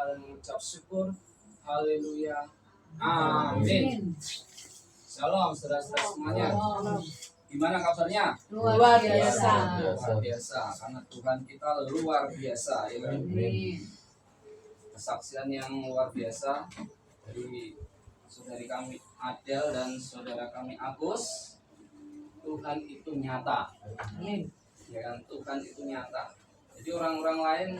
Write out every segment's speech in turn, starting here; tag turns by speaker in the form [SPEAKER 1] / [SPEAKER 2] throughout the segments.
[SPEAKER 1] dan mengucap syukur. Haleluya. Amin. Shalom saudara-saudara semuanya. Gimana kabarnya?
[SPEAKER 2] Luar biasa.
[SPEAKER 1] Luar biasa. Karena Tuhan kita luar biasa. Ya. Kesaksian yang luar biasa dari saudari kami Adel dan saudara kami Agus. Tuhan itu nyata. Ya kan, Tuhan itu nyata. Jadi orang-orang lain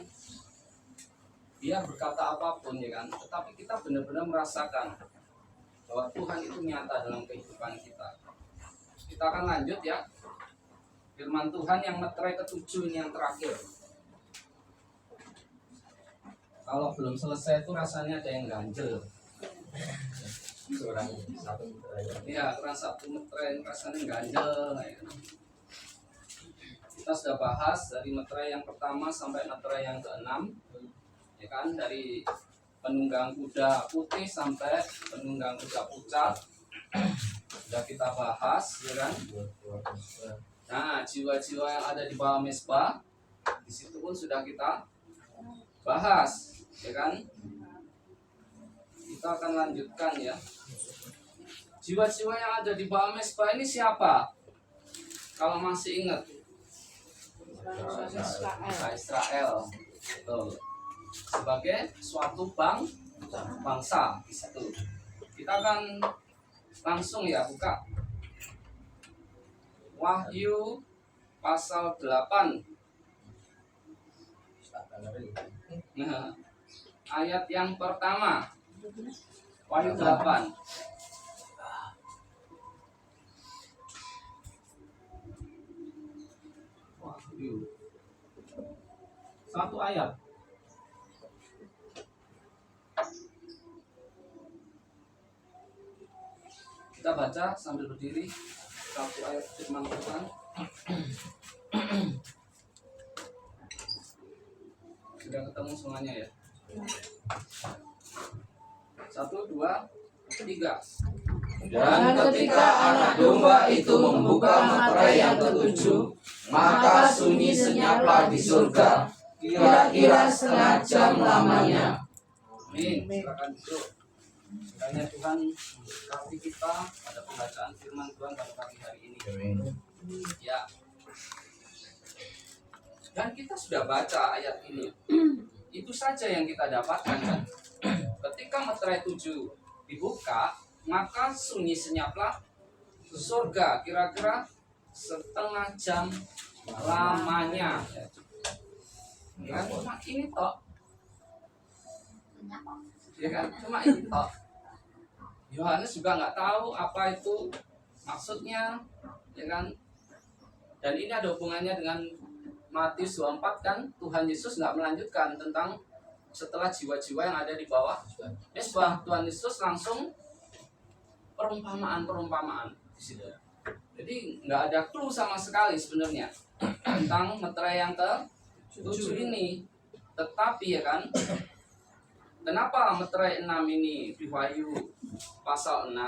[SPEAKER 1] dia berkata apapun ya kan, tetapi kita benar-benar merasakan bahwa Tuhan itu nyata dalam kehidupan kita. Kita akan lanjut ya. Firman Tuhan yang meterai ke-7 ini yang terakhir. Kalau belum selesai itu rasanya ada yang ganjel. Kurang satu meterai. Ya, kurang satu meterai rasanya ganjel. Ya. Kita sudah bahas dari meterai yang pertama sampai meterai yang ke-6. Ya kan, dari penunggang kuda putih sampai penunggang kuda pucat sudah kita bahas, ya kan? Nah, jiwa-jiwa yang ada di bawah mesbah di situ pun sudah kita bahas, ya kan? Kita akan lanjutkan ya. Jiwa-jiwa yang ada di bawah mesbah ini siapa? Kalau masih ingat, Israel. Betul. Sebagai suatu bangsa di situ. Kita akan langsung ya buka Wahyu pasal 8. Nah, ayat yang pertama. Wahyu 8. Wahyu. Satu ayat. Kita baca sambil berdiri satu ayat firman Tuhan. Sudah ketemu semuanya ya? 1, 2, 3.
[SPEAKER 2] Dan ketika anak domba itu membuka meterai yang ke-7, maka sunyi senyaplah di surga, kira-kira setengah jam lamanya.
[SPEAKER 1] Amin. Silakan duduk. Kiranya Tuhan memberkati kita pada pembacaan firman Tuhan pada pagi hari ini. Ya. Dan kita sudah baca ayat ini. Itu saja yang kita dapatkan kan. Ketika meterai 7 dibuka, maka sunyi senyaplah surga, kira-kira setengah jam lamanya. Ya, cuma ini toh. Ya kan, cuma itu toh. Yohanes juga nggak tahu apa itu maksudnya, ya kan? Dan ini ada hubungannya dengan Matius 24 kan, Tuhan Yesus nggak melanjutkan tentang setelah jiwa-jiwa yang ada di bawah mesbah. Tuhan Yesus langsung perumpamaan di situ. Jadi nggak ada clue sama sekali sebenarnya tentang meterai yang ke-7 ini. Tetapi ya kan, kenapa meterai 6 ini di Wahyu pasal 6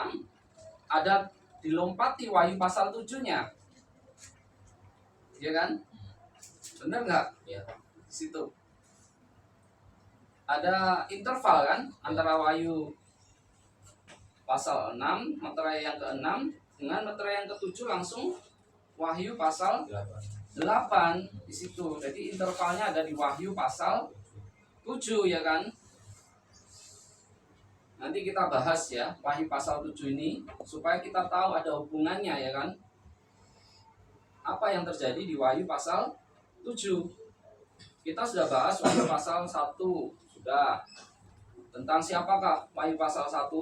[SPEAKER 1] ada dilompati Wahyu pasal 7-nya? Ya kan? Benar nggak? Ya. Di situ ada interval kan antara Wahyu pasal 6 meterai yang ke-6 dengan meterai yang ke-7 langsung Wahyu pasal 8 di situ. Jadi intervalnya ada di Wahyu pasal 7 ya kan? Nanti kita bahas ya Wahyu pasal 7 ini supaya kita tahu ada hubungannya ya kan. Apa yang terjadi di Wahyu pasal 7. Kita sudah bahas Wahyu pasal 1 sudah. Tentang siapakah Wahyu pasal 1?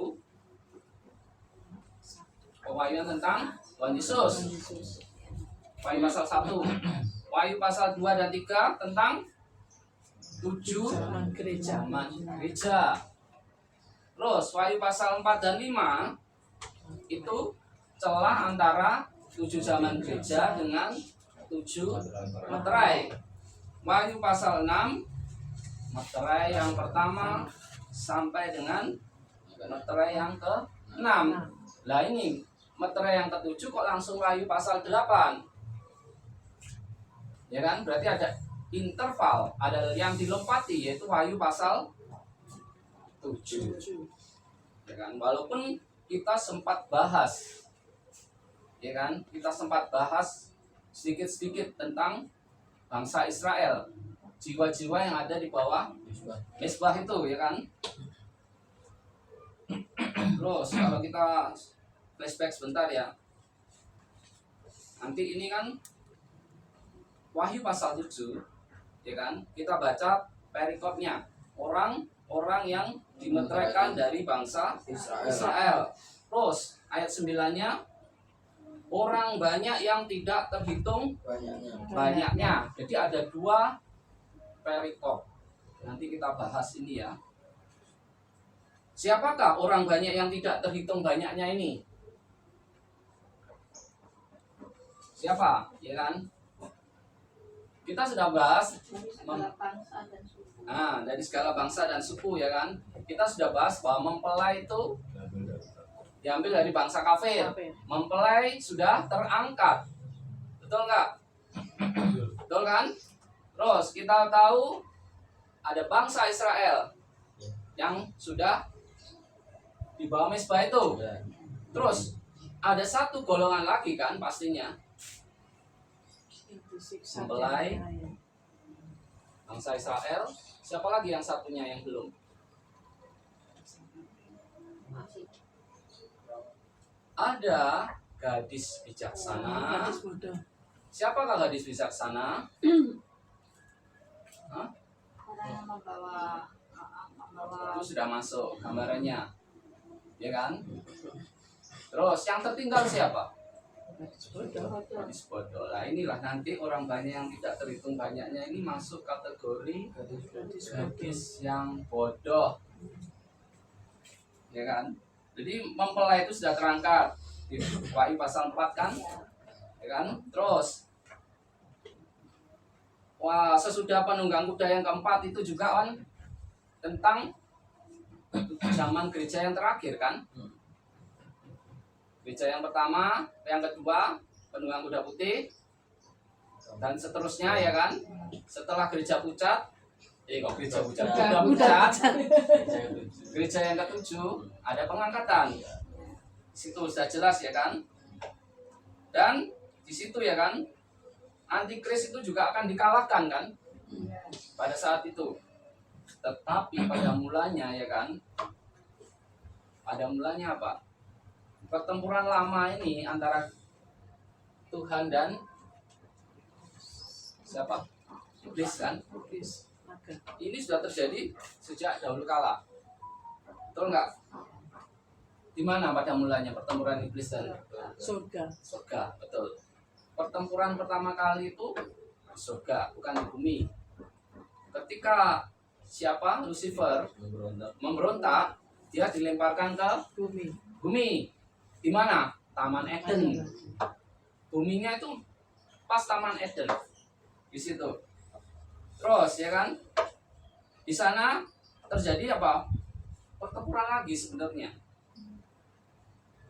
[SPEAKER 1] Wahyu tentang Tuhan Yesus. Wahyu pasal 1. Wahyu pasal 2 dan 3 tentang 7 zaman gereja. Terus Wahyu pasal 4 dan 5 itu celah antara 7 zaman gereja dengan 7 meterai. Wahyu pasal 6 meterai yang pertama sampai dengan meterai yang ke-6. Lah ini meterai yang ke-7 kok langsung Wahyu pasal 8. Ya kan? Berarti ada interval, ada yang dilompati yaitu Wahyu pasal 7. Ya kan? Walaupun kita sempat bahas, ya kan? Kita sempat bahas sedikit-sedikit tentang bangsa Israel, jiwa-jiwa yang ada di bawah Mesbah itu, ya kan? Terus kalau kita flashback sebentar ya, nanti ini kan Wahyu pasal 7, ya kan? Kita baca perikopnya, orang yang dimeteraikan dari bangsa Israel. Terus ayat 9-nya, orang banyak yang tidak terhitung banyaknya. Jadi ada 2 perikop. Nanti kita bahas ini ya. Siapakah orang banyak yang tidak terhitung banyaknya ini? Siapa? Ya kan? Kita sudah bahas dari segala bangsa dan suku, ya kan? Kita sudah bahas bahwa mempelai itu diambil dari bangsa kafir. Mempelai sudah terangkat. Betul nggak? Betul kan? Terus kita tahu ada bangsa Israel yang sudah di bawah Mesbah itu. Terus ada satu golongan lagi kan pastinya, mempelai bangsa Israel. Siapa lagi yang satunya yang belum? Ada gadis bijaksana. Siapakah gadis bijaksana?
[SPEAKER 3] Orang yang membawa
[SPEAKER 1] Itu sudah masuk gambarannya, ya kan? Terus yang tertinggal siapa? Gadis bodoh. Nah inilah nanti orang banyak yang tidak terhitung banyaknya ini masuk kategori gadis yang bodoh, ya kan? Jadi mempelai itu sudah terangkat di Wahyu pasal 4 kan, ya kan? Terus sesudah penunggang kuda yang keempat itu juga kan tentang zaman gereja yang terakhir kan. Gereja yang pertama, yang kedua, penunggang kuda putih, dan seterusnya, ya kan. Setelah gereja pucat, gereja pucat, kuda pucat, gereja yang ketujuh ada pengangkatan. Di situ sudah jelas, ya kan. Dan di situ, ya kan, antikris itu juga akan dikalahkan kan pada saat itu. Tetapi pada mulanya, ya kan, pada mulanya apa? Pertempuran lama ini antara Tuhan dan siapa? Iblis kan? Ini sudah terjadi sejak dahulu kala. Betul nggak? Di mana pada mulanya pertempuran iblis dan surga? Betul. Pertempuran pertama kali itu di surga, bukan di bumi. Ketika siapa? Lucifer memberontak, dia dilemparkan ke bumi. Di mana? Taman Eden. Buminya itu pas Taman Eden. Di situ. Terus, ya kan? Di sana terjadi apa? Pertempuran lagi sebenarnya.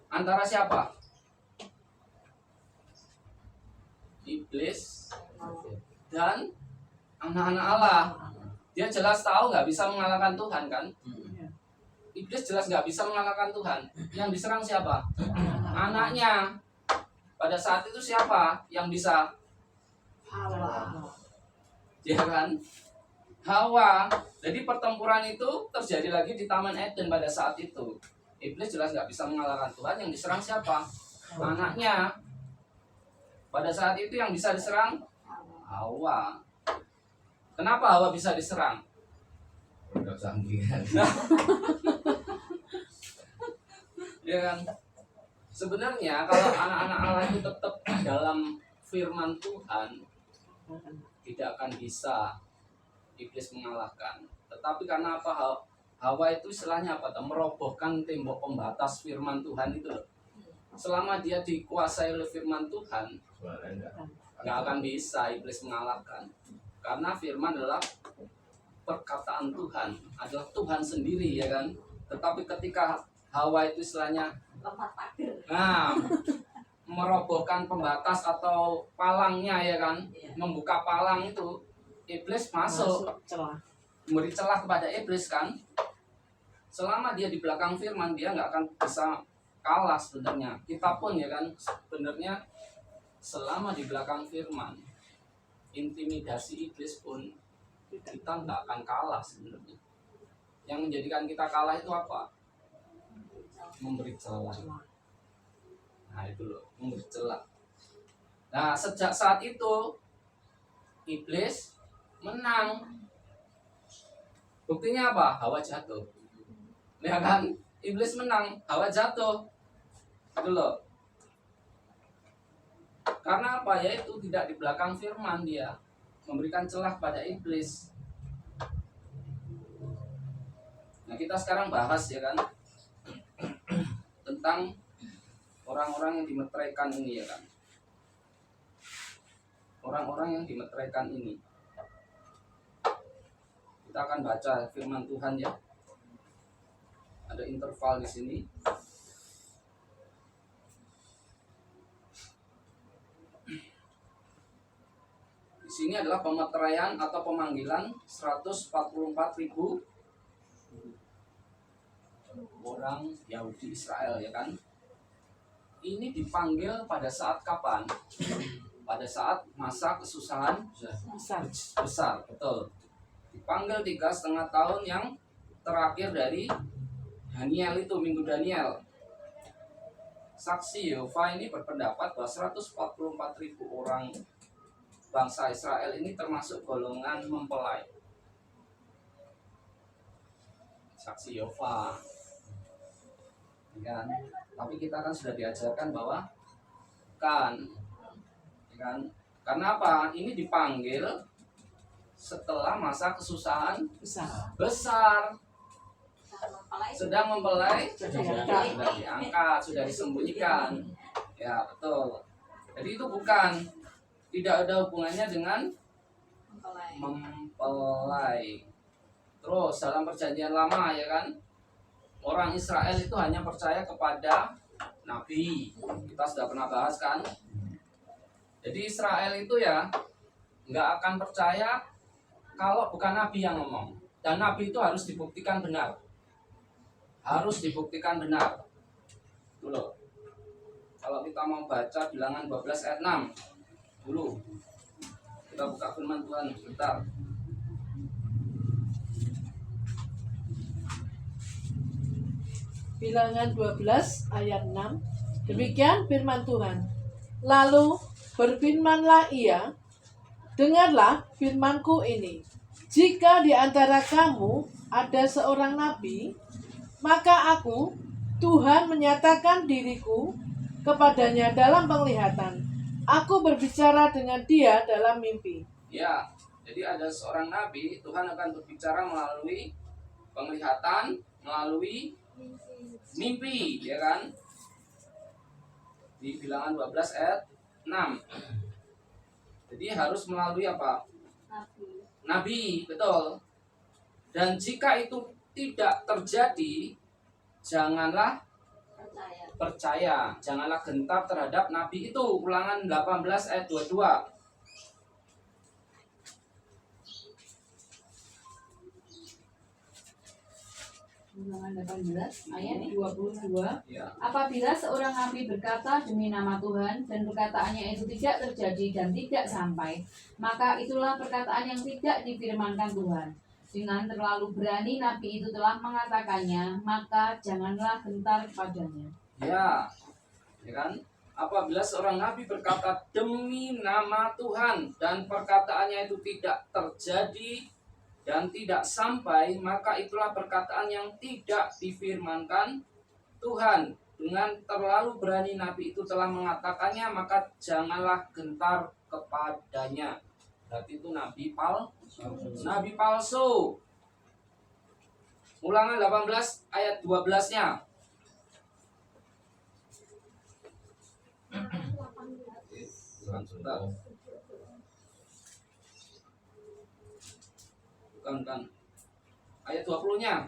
[SPEAKER 1] Antara siapa? Iblis dan anak-anak Allah. Dia jelas tahu nggak bisa mengalahkan Tuhan kan? Iblis jelas nggak bisa mengalahkan Tuhan. Yang diserang siapa? Anaknya. Pada saat itu siapa yang bisa?
[SPEAKER 3] Hawa.
[SPEAKER 1] Ya kan? Hawa. Jadi pertempuran itu terjadi lagi di Taman Eden pada saat itu. Iblis jelas nggak bisa mengalahkan Tuhan. Yang diserang siapa? Anaknya. Pada saat itu yang bisa diserang Hawa. Kenapa Hawa bisa diserang?
[SPEAKER 2] Udah canggih.
[SPEAKER 1] Ya kan? Sebenarnya kalau anak-anak Allah itu tetap dalam firman Tuhan, tidak akan bisa iblis mengalahkan. Tetapi karena apa? Hawa itu istilahnya apa? Merobohkan tembok pembatas firman Tuhan itu. Selama dia dikuasai oleh firman Tuhan, nggak akan bisa iblis mengalahkan. Karena firman adalah perkataan Tuhan, adalah Tuhan sendiri, ya kan. Tetapi ketika Hawa itu istilahnya merobohkan pembatas atau palangnya, ya kan, membuka palang itu, iblis masuk, memberi celah kepada iblis kan. selama dia di belakang firman, dia nggak akan bisa kalah sebenarnya. Kita pun ya kan, sebenarnya selama di belakang firman, intimidasi iblis pun kita nggak akan kalah sebenarnya. Yang menjadikan kita kalah itu apa? Memberi celah. Nah itu loh, memberi celah. Nah sejak saat itu iblis menang. Buktinya apa? Hawa jatuh. Ya kan? Iblis menang, Hawa jatuh. Itu loh. Karena apa? Yaitu tidak di belakang firman dia, memberikan celah pada iblis. Nah kita sekarang bahas ya kan tentang orang-orang yang dimeteraikan ini ya kan. Orang-orang yang dimeteraikan ini. Kita akan baca firman Tuhan ya. Ada interval di sini. Di sini adalah pemeteraian atau pemanggilan 144.000 orang Yahudi Israel ya kan. Ini dipanggil pada saat kapan? Pada saat masa kesusahan besar, betul. Dipanggil 3,5 tahun yang terakhir dari Daniel itu, minggu Daniel. Saksi Yehova ini berpendapat bahwa 144.000 orang bangsa Israel ini termasuk golongan mempelai. Saksi Yehova. Kan? Tapi kita kan sudah diajarkan bahwa kan, kan? Karena apa? Ini dipanggil setelah masa kesusahan besar. Sedang mempelai, sudah diangkat, sudah disembunyikan. Ya betul. Jadi itu bukan, tidak ada hubungannya dengan mempelai. Terus dalam perjanjian lama ya kan, orang Israel itu hanya percaya kepada nabi. Kita sudah pernah bahas kan. Jadi Israel itu ya nggak akan percaya kalau bukan nabi yang ngomong. Dan nabi itu harus dibuktikan benar. Harus dibuktikan benar. Dulu. Kalau kita mau baca Bilangan 12 ayat 6 dulu. Kita buka firman Tuhan sebentar.
[SPEAKER 4] Bilangan 12 ayat 6. Demikian firman Tuhan. Lalu berfirmanlah ia, dengarlah firmanku ini. Jika di antara kamu ada seorang nabi, maka aku, Tuhan, menyatakan diriku kepadanya dalam penglihatan. Aku berbicara dengan dia dalam mimpi.
[SPEAKER 1] Ya, jadi ada seorang nabi, Tuhan akan berbicara melalui penglihatan, melalui mimpi, ya kan? Di Bilangan 12 ayat 6. Jadi harus melalui apa? Nabi, betul. Dan jika itu tidak terjadi, janganlah percaya, janganlah gentar terhadap nabi itu. Ulangan 18 ayat 22.
[SPEAKER 3] Ulangan 18 ayat 22.
[SPEAKER 1] Ya.
[SPEAKER 3] Apabila seorang nabi berkata demi nama Tuhan dan perkataannya itu tidak terjadi dan tidak sampai, maka itulah perkataan yang tidak difirmankan Tuhan. Dengan terlalu berani nabi itu telah mengatakannya, maka janganlah gentar kepadanya.
[SPEAKER 1] Ya, ya kan? Apabila seorang nabi berkata demi nama Tuhan dan perkataannya itu tidak terjadi dan tidak sampai, maka itulah perkataan yang tidak difirmankan Tuhan. Dengan terlalu berani nabi itu telah mengatakannya, maka janganlah gentar kepadanya. Berarti itu nabi palsu. Ulangan 18 ayat 12-nya. Bukan. Ayat 20-nya.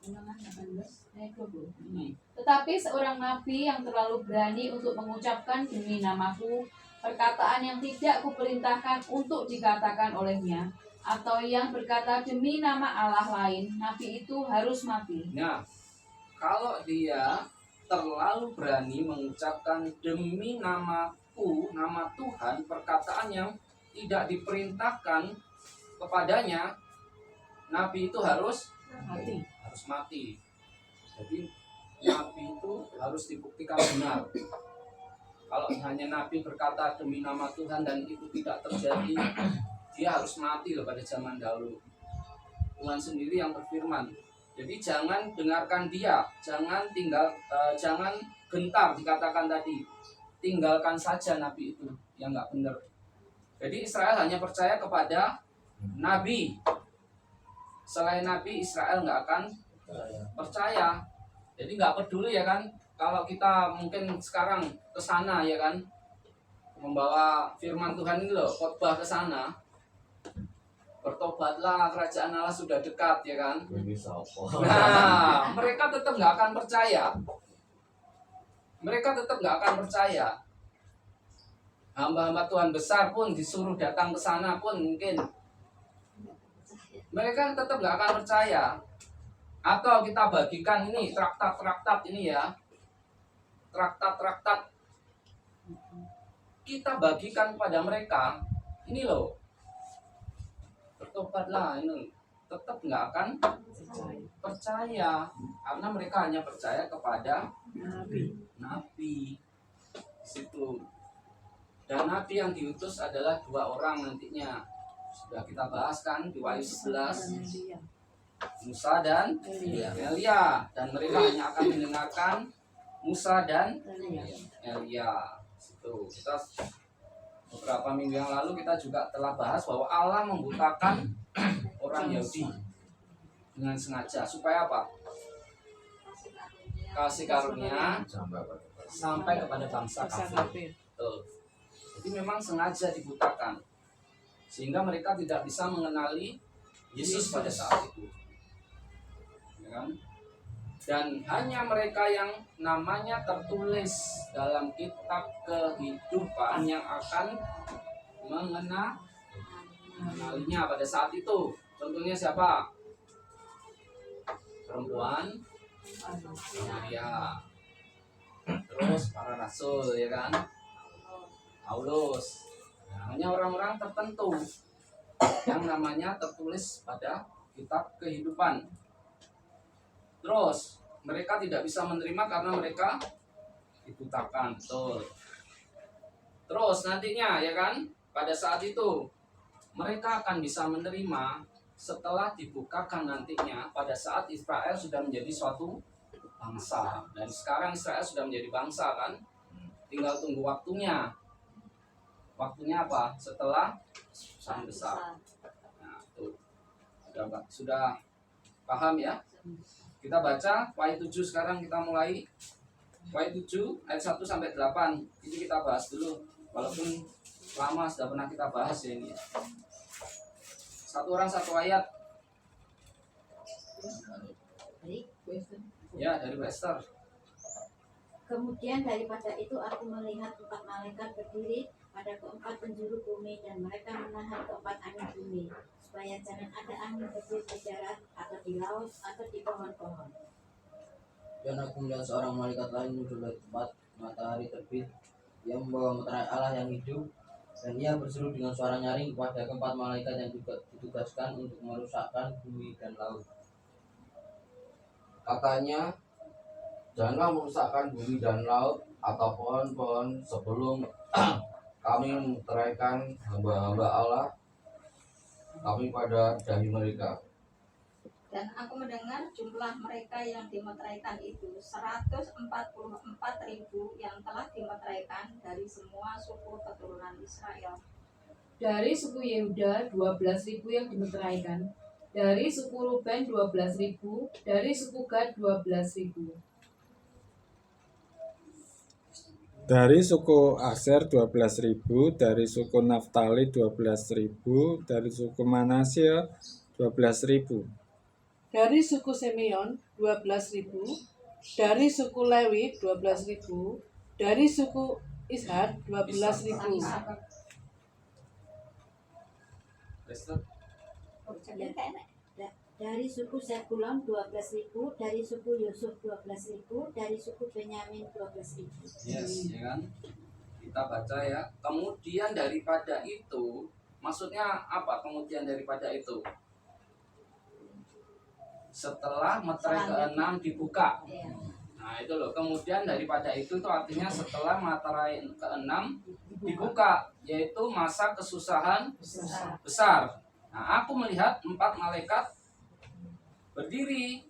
[SPEAKER 3] Ulangan 18 ayat 20. Tetapi seorang nabi yang terlalu berani untuk mengucapkan demi namaku perkataan yang tidak kuperintahkan untuk dikatakan olehnya, atau yang berkata demi nama Allah lain, nabi itu harus mati.
[SPEAKER 1] Nah, kalau dia terlalu berani mengucapkan demi namaku, nama Tuhan, perkataan yang tidak diperintahkan kepadanya, nabi itu harus mati. Jadi nabi itu harus dibuktikan benar. Kalau hanya nabi berkata demi nama Tuhan dan itu tidak terjadi, dia harus mati loh pada zaman dahulu. Tuhan sendiri yang berfirman. Jadi jangan dengarkan dia, jangan gentar dikatakan tadi. Tinggalkan saja nabi itu yang nggak benar. Jadi Israel hanya percaya kepada nabi. Selain nabi, Israel nggak akan percaya. Jadi nggak peduli ya kan. Kalau kita mungkin sekarang ke sana ya kan, membawa firman Tuhan ini loh, khotbah ke sana. Bertobatlah, kerajaan Allah sudah dekat ya kan. Nah, mereka tetap nggak akan percaya. Mereka tetap nggak akan percaya. Hamba-hamba Tuhan besar pun disuruh datang ke sana pun mungkin mereka tetap nggak akan percaya. Atau kita bagikan ini traktat ini ya, traktat kita bagikan kepada mereka. Ini loh, bertobatlah, ini tetap nggak akan percaya karena mereka hanya percaya kepada nabi situ. Dan nabi yang diutus adalah 2 orang nantinya, sudah kita bahas kan di Wahyu 11, Musa dan Elia, dan mereka hanya akan mendengarkan Musa dan Elia. Itu kita beberapa minggu yang lalu kita juga telah bahas bahwa Allah membutakan orang Yahudi dengan sengaja supaya apa? Kasih karunia sampai kepada bangsa kafir. Betul. Jadi memang sengaja dibutakan sehingga mereka tidak bisa mengenali Yesus pada saat itu. Ya kan? Dan hanya mereka yang namanya tertulis dalam kitab kehidupan yang akan mengenalinya pada saat itu. Contohnya siapa? Perempuan Maria, terus para rasul ya kan, Paulus. Hanya orang-orang tertentu yang namanya tertulis pada kitab kehidupan. Terus mereka tidak bisa menerima karena mereka dibutakan, betul. Terus nantinya ya kan, pada saat itu mereka akan bisa menerima setelah dibukakan nantinya pada saat Israel sudah menjadi suatu bangsa. Dan sekarang Israel sudah menjadi bangsa kan, tinggal tunggu waktunya. Waktunya apa? Setelah sang besar. Nah, tuh. Sudah paham ya? Kita baca Wahyu 7 sekarang, kita mulai Wahyu 7 ayat 1 sampai 8. Ini kita bahas dulu. Walaupun lama sudah pernah kita bahas ya ini. Satu orang satu ayat. Ya, dari Wester.
[SPEAKER 5] Kemudian daripada itu aku melihat 4 malaikat berdiri pada keempat penjuru bumi, dan mereka menahan keempat angin bumi, supaya jangan ada angin bertiup di darat atau di laut atau di pohon-pohon.
[SPEAKER 2] Dan aku melihat seorang malaikat lain muncul dari tempat matahari terbit. Ia membawa meterai Allah yang hidup, dan ia berseru dengan suara nyaring kepada keempat malaikat yang juga ditugaskan untuk merusakkan bumi dan laut. Katanya, janganlah merusakkan bumi dan laut atau pohon-pohon sebelum kami memeteraikan hamba-hamba Allah kami pada dahi mereka.
[SPEAKER 5] Dan aku mendengar jumlah mereka yang dimeteraikan itu 144.000 yang telah dimeteraikan dari semua suku keturunan Israel.
[SPEAKER 3] Dari suku Yehuda 12.000 yang dimeteraikan, dari suku Ruben 12.000, dari suku Gad 12.000.
[SPEAKER 6] Dari suku Aser 12.000, dari suku Naftali 12.000, dari suku Manasye 12.000.
[SPEAKER 4] Dari suku Simeon 12.000, dari suku Lewi 12.000, dari suku Ishak 12.000.
[SPEAKER 1] Wester.
[SPEAKER 5] Dari suku Zebulon 12.000, dari suku Yusuf 12.000, dari suku Benyamin 12.000.
[SPEAKER 1] Yes, ya kan? Kita baca ya. Kemudian daripada itu, maksudnya apa? Kemudian daripada itu, setelah meterai ke-6 dibuka.
[SPEAKER 5] Ya.
[SPEAKER 1] Nah itu loh. Kemudian daripada itu artinya setelah meterai ke-6 dibuka, yaitu masa kesusahan besar. Nah, aku melihat 4 malaikat berdiri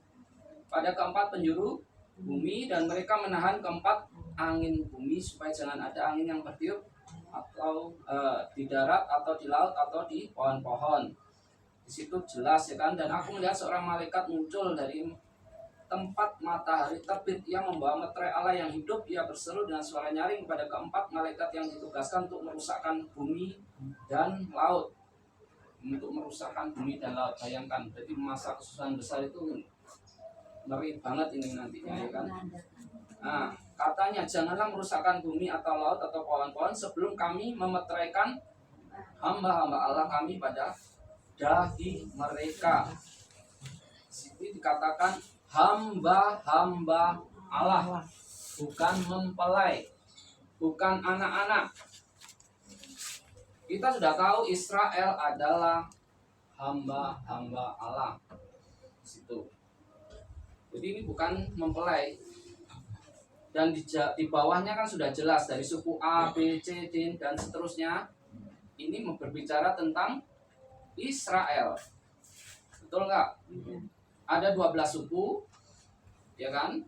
[SPEAKER 1] pada keempat penjuru bumi, dan mereka menahan keempat angin bumi supaya jangan ada angin yang bertiup atau di darat atau di laut atau di pohon-pohon. Di situ jelas ya kan. Dan aku melihat seorang malaikat muncul dari tempat matahari terbit. Ia membawa meterai Allah yang hidup. Ia berseru dengan suara nyaring kepada keempat malaikat yang ditugaskan untuk merusakkan bumi dan laut. Untuk merusakkan bumi dan laut. Bayangkan, jadi masa kesusahan besar itu ngeri banget ini nantinya ya kan. Nah, katanya janganlah merusakkan bumi atau laut atau pohon-pohon sebelum kami memeteraikan hamba-hamba Allah kami pada dahi mereka. Di sini dikatakan hamba-hamba Allah, bukan mempelai, bukan anak-anak. Kita sudah tahu Israel adalah hamba-hamba Allah. Di situ. Jadi ini bukan mempelai. Dan di bawahnya kan sudah jelas dari suku A, B, C, D dan seterusnya. Ini berbicara tentang Israel. Betul nggak? Ada 12 suku, ya kan?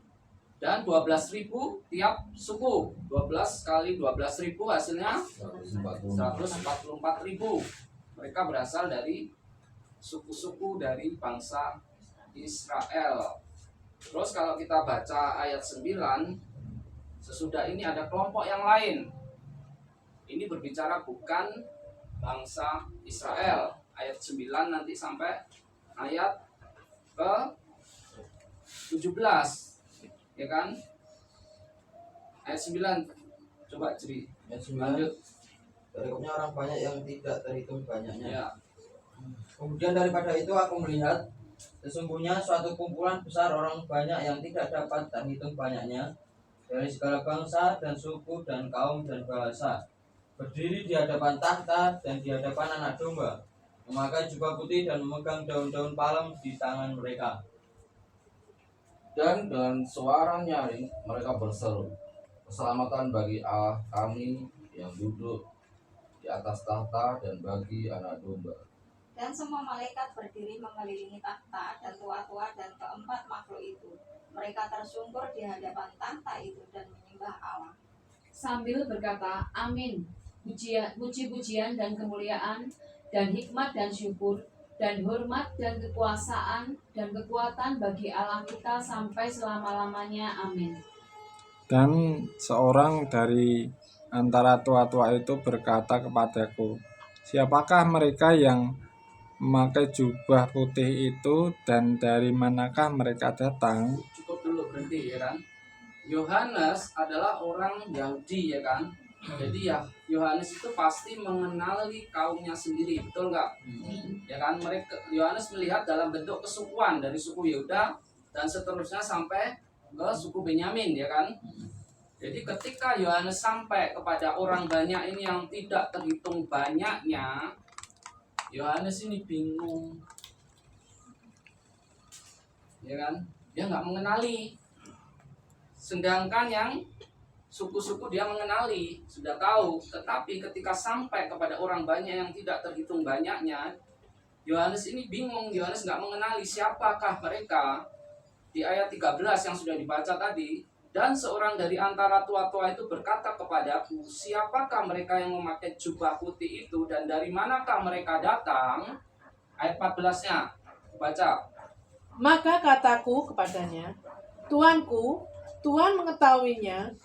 [SPEAKER 1] Dan 12.000 tiap suku. 12 kali 12.000 hasilnya 144.000. Mereka berasal dari suku-suku dari bangsa Israel. Terus kalau kita baca ayat 9, sesudah ini ada kelompok yang lain. Ini berbicara bukan bangsa Israel. Ayat 9 nanti sampai ayat ke 17. Ya kan? Ayat 9. Coba Jeri.
[SPEAKER 2] Ayat 9.
[SPEAKER 1] Lanjut.
[SPEAKER 2] Berikutnya orang banyak yang tidak terhitung banyaknya.
[SPEAKER 1] Ya.
[SPEAKER 2] Kemudian daripada itu aku melihat sesungguhnya suatu kumpulan besar orang banyak yang tidak dapat terhitung banyaknya dari segala bangsa dan suku dan kaum dan bahasa berdiri di hadapan tahta dan di hadapan anak domba, memakai jubah putih dan memegang daun-daun palem di tangan mereka.
[SPEAKER 7] Dan dengan suara nyaring mereka berseru, keselamatan bagi Allah kami yang duduk di atas tahta dan bagi anak domba.
[SPEAKER 8] Dan semua malaikat berdiri mengelilingi takhta dan tua-tua dan keempat makhluk itu. Mereka tersungkur di hadapan takhta itu dan menyembah Allah.
[SPEAKER 3] Sambil berkata, Amin. Puji-pujian dan kemuliaan dan hikmat dan syukur dan hormat dan kekuasaan dan kekuatan bagi Allah kita sampai selama-lamanya. Amin.
[SPEAKER 6] Dan seorang dari antara tua-tua itu berkata kepadaku, siapakah mereka yang memakai jubah putih itu dan dari manakah mereka datang?
[SPEAKER 1] Cukup dulu berhenti ya kan. Yohanes adalah orang Yahudi ya kan. Jadi ya Yohanes itu pasti mengenali kaumnya sendiri, betul nggak? Ya kan, mereka Yohanes melihat dalam bentuk kesukuan dari suku Yehuda dan seterusnya sampai ke suku Benyamin ya kan. Jadi ketika Yohanes sampai kepada orang banyak ini yang tidak terhitung banyaknya, Yohanes ini bingung, ya kan? Dia nggak mengenali. Sedangkan yang suku-suku dia mengenali, sudah tahu. Tetapi ketika sampai kepada orang banyak yang tidak terhitung banyaknya, Yohanes ini bingung. Yohanes nggak mengenali siapakah mereka. Di ayat 13 yang sudah dibaca tadi, dan seorang dari antara tua-tua itu berkata kepadaku, siapakah mereka yang memakai jubah putih itu dan dari manakah mereka datang? Ayat 14-nya, baca.
[SPEAKER 4] Maka kataku kepadanya, Tuanku, Tuhan mengetahuinya.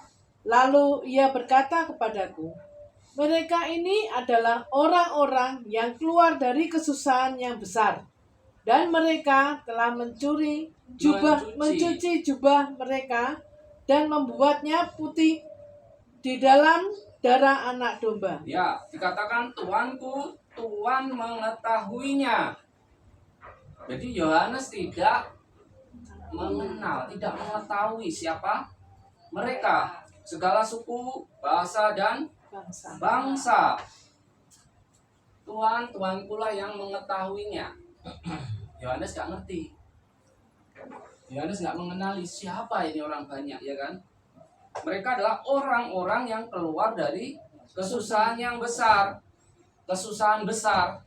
[SPEAKER 4] Lalu ia berkata kepadaku, mereka ini adalah orang-orang yang keluar dari kesusahan yang besar. Dan mereka telah mencuci jubah mereka dan membuatnya putih di dalam darah anak domba.
[SPEAKER 1] Ya, dikatakan Tuanku, Tuhan mengetahuinya. Jadi Yohanes tidak mengenal, tidak mengetahui siapa mereka, segala suku, bahasa, dan bangsa. Tuhan pula yang mengetahuinya. Yohanes gak ngerti. Yohanes gak mengenali siapa ini orang banyak, ya kan? Mereka adalah orang-orang yang keluar dari kesusahan yang besar. Kesusahan besar.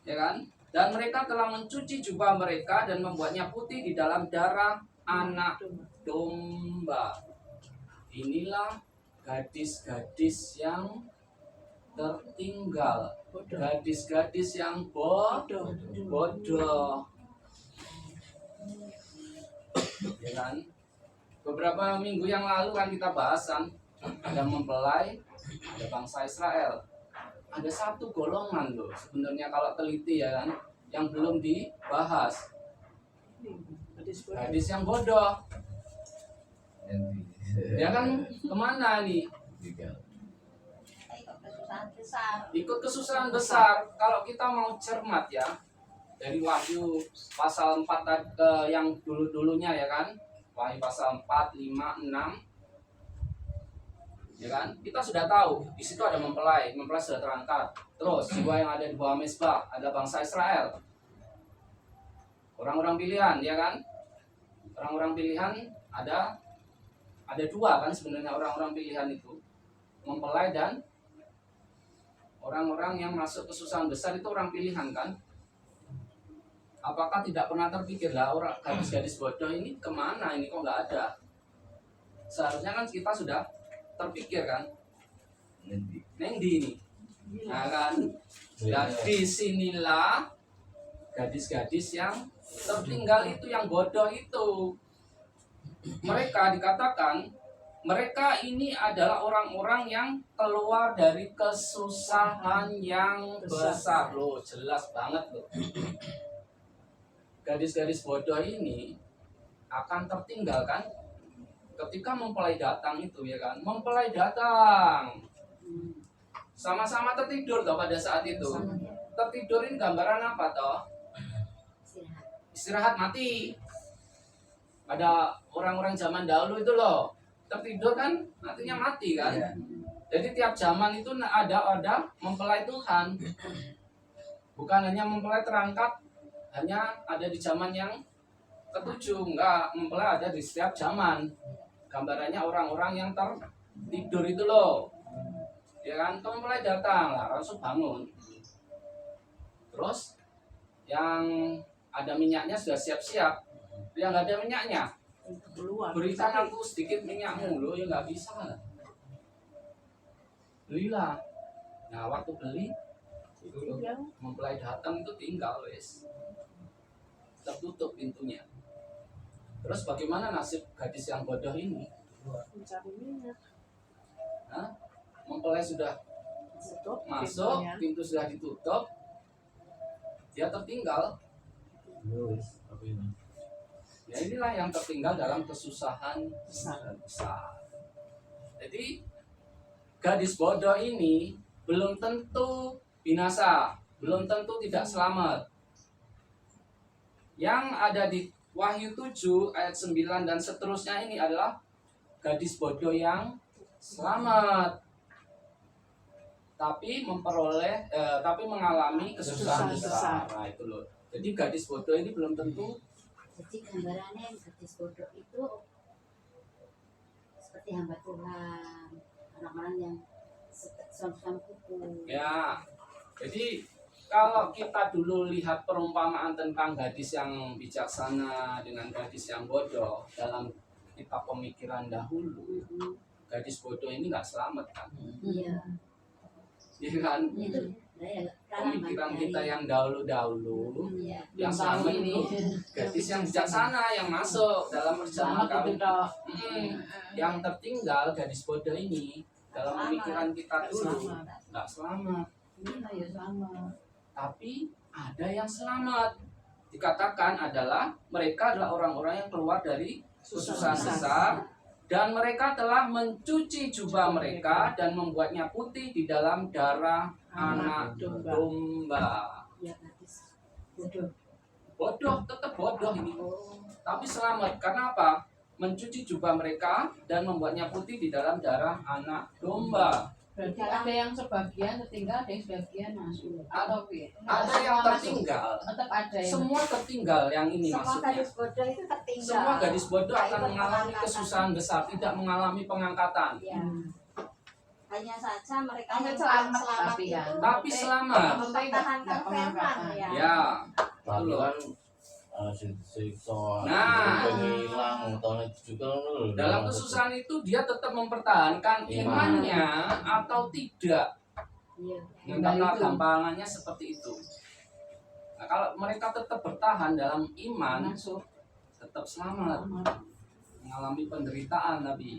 [SPEAKER 1] Ya kan? Dan mereka telah mencuci jubah mereka dan membuatnya putih di dalam darah anak domba. Inilah gadis-gadis yang tertinggal, gadis-gadis yang bodoh, ya kan? Beberapa minggu yang lalu kan kita bahasan ada mempelai, ada bangsa Israel. Ada satu golongan loh sebenarnya kalau teliti ya kan, yang belum dibahas. Gadis yang bodoh. Ya kan, kemana nih?
[SPEAKER 8] Kita ikut kesusahan besar.
[SPEAKER 1] Ikut kesusahan besar. Kalau kita mau cermat ya, dari Wahyu pasal 4 yang dulu-dulunya ya kan, Wahyu pasal 4, 5, 6, ya kan, kita sudah tahu di situ ada mempelai sudah terangkat. Terus jiwa yang ada di bawah mezbah ada bangsa Israel, orang-orang pilihan, ya kan, orang-orang pilihan ada dua kan sebenarnya orang-orang pilihan itu, mempelai dan orang-orang yang masuk kesusahan besar itu orang pilihan kan. Apakah tidak pernah terpikir lah orang gadis-gadis bodoh ini kemana ini kok nggak ada? Seharusnya kan kita sudah terpikir kan, neng di ini, nah kan, dan disinilah gadis-gadis yang tertinggal itu, yang bodoh itu. Mereka dikatakan mereka ini adalah orang-orang yang keluar dari kesusahan yang besar loh, jelas banget loh. Gadis-gadis bodoh ini akan tertinggal kan ketika mempelai datang itu, ya kan, mempelai datang sama-sama tertidur toh pada saat itu. Tertidur ini gambaran apa toh? Istirahat mati. Ada orang-orang zaman dahulu itu loh, tertidur kan artinya mati kan. Jadi tiap zaman itu ada mempelai Tuhan. Bukan hanya mempelai terangkat hanya ada di zaman yang ketujuh, enggak, mempelai ada di setiap zaman. Gambarannya orang-orang yang tertidur itu loh, ya kan, mempelai datang lah, langsung bangun. Terus yang ada minyaknya sudah siap-siap, yang nggak ada minyaknya berikan aku sedikit minyakmu loh, ya nggak bisa lah, belilah. Nah waktu beli itu loh, mempelai datang itu tinggal wes, tertutup pintunya. Terus bagaimana nasib gadis yang bodoh ini?
[SPEAKER 4] Mencari minyak.
[SPEAKER 1] Mempelai sudah masuk, pintu sudah ditutup, dia tertinggal. Ya inilah yang tertinggal dalam kesusahan besar. Jadi gadis bodoh ini belum tentu binasa, belum tentu tidak selamat. Yang ada di Wahyu 7 ayat 9 dan seterusnya ini adalah gadis bodoh yang selamat, tapi mengalami kesusahan besar. Nah itu loh. Jadi gadis bodoh ini belum tentu.
[SPEAKER 5] Jadi gambarannya gadis bodoh itu seperti hamba Tuhan, orang-orang yang suam-suam kuku.
[SPEAKER 1] Ya, jadi kalau kita dulu lihat perumpamaan tentang gadis yang bijaksana dengan gadis yang bodoh dalam kitab pemikiran dahulu, gadis bodoh ini nggak selamat kan?
[SPEAKER 5] Iya.
[SPEAKER 1] Iya kan?
[SPEAKER 5] Itu
[SPEAKER 1] Pemikiran kita yang dahulu-dahulu,
[SPEAKER 5] Iya.
[SPEAKER 1] yang selamat itu gadis yang bijaksana yang masuk dalam perjalanan kami. Yang tertinggal gadis bodoh ini dalam pemikiran kita dulu nggak selamat.
[SPEAKER 3] Iya sama.
[SPEAKER 1] Tapi ada yang selamat. Dikatakan adalah mereka adalah orang-orang yang keluar dari kesusahan besar, dan mereka telah mencuci jubah mereka dan membuatnya putih di dalam darah anak domba.
[SPEAKER 5] Ya gadis bodoh.
[SPEAKER 1] bodoh, tetap bodoh ini. Tapi selamat karena apa? Mencuci jubah mereka dan membuatnya putih di dalam darah anak domba.
[SPEAKER 3] Berarti ada yang sebagian tertinggal, ada yang sebagian masuk. Atau
[SPEAKER 1] Ada yang tertinggal.
[SPEAKER 3] tetap ada yang
[SPEAKER 1] Semua tertinggal yang ini
[SPEAKER 8] Semua
[SPEAKER 1] maksudnya.
[SPEAKER 8] gadis bodoh itu tertinggal.
[SPEAKER 1] Semua gadis bodoh
[SPEAKER 8] Tidak
[SPEAKER 1] akan
[SPEAKER 8] ikut
[SPEAKER 1] mengalami
[SPEAKER 8] pengangkatan.
[SPEAKER 1] kesusahan besar, tidak mengalami pengangkatan.
[SPEAKER 8] Ya. Hanya saja mereka
[SPEAKER 3] Sampai
[SPEAKER 8] yang
[SPEAKER 3] selamat,
[SPEAKER 8] selamat
[SPEAKER 3] tapi
[SPEAKER 8] itu
[SPEAKER 3] kan.
[SPEAKER 1] Tapi selamat.
[SPEAKER 8] mempertahankan firman ya.
[SPEAKER 1] Ya,
[SPEAKER 7] Tapi
[SPEAKER 1] betul.
[SPEAKER 7] kan siksa
[SPEAKER 1] Nah.
[SPEAKER 7] hilang utangnya juga lho.
[SPEAKER 1] Dalam kesusahan itu dia tetap mempertahankan imannya atau tidak.
[SPEAKER 3] Iya.
[SPEAKER 1] Kata gampangannya seperti itu. Nah, kalau mereka tetap bertahan dalam iman,
[SPEAKER 3] Masuk.
[SPEAKER 1] tetap selamat. Mengalami penderitaan tapi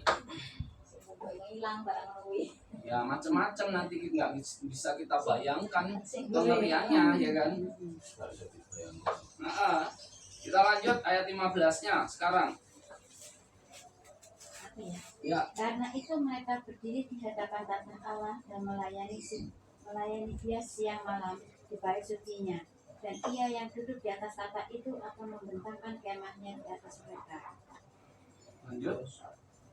[SPEAKER 8] Hilang barang luwi.
[SPEAKER 1] ya macam-macam nanti nggak bisa kita bayangkan pengeriannya ya kan.
[SPEAKER 7] Nggak bisa dibayangkan.
[SPEAKER 1] Nah, kita lanjut ayat 15-nya sekarang.
[SPEAKER 5] Apa ya?
[SPEAKER 1] Ya,
[SPEAKER 5] Karena itu mereka berdiri di hadapan tata Allah dan melayani Dia siang malam di bait sucinya. Dan Ia yang duduk di atas tata itu akan membentangkan kemahnya di atas mereka.
[SPEAKER 1] lanjut.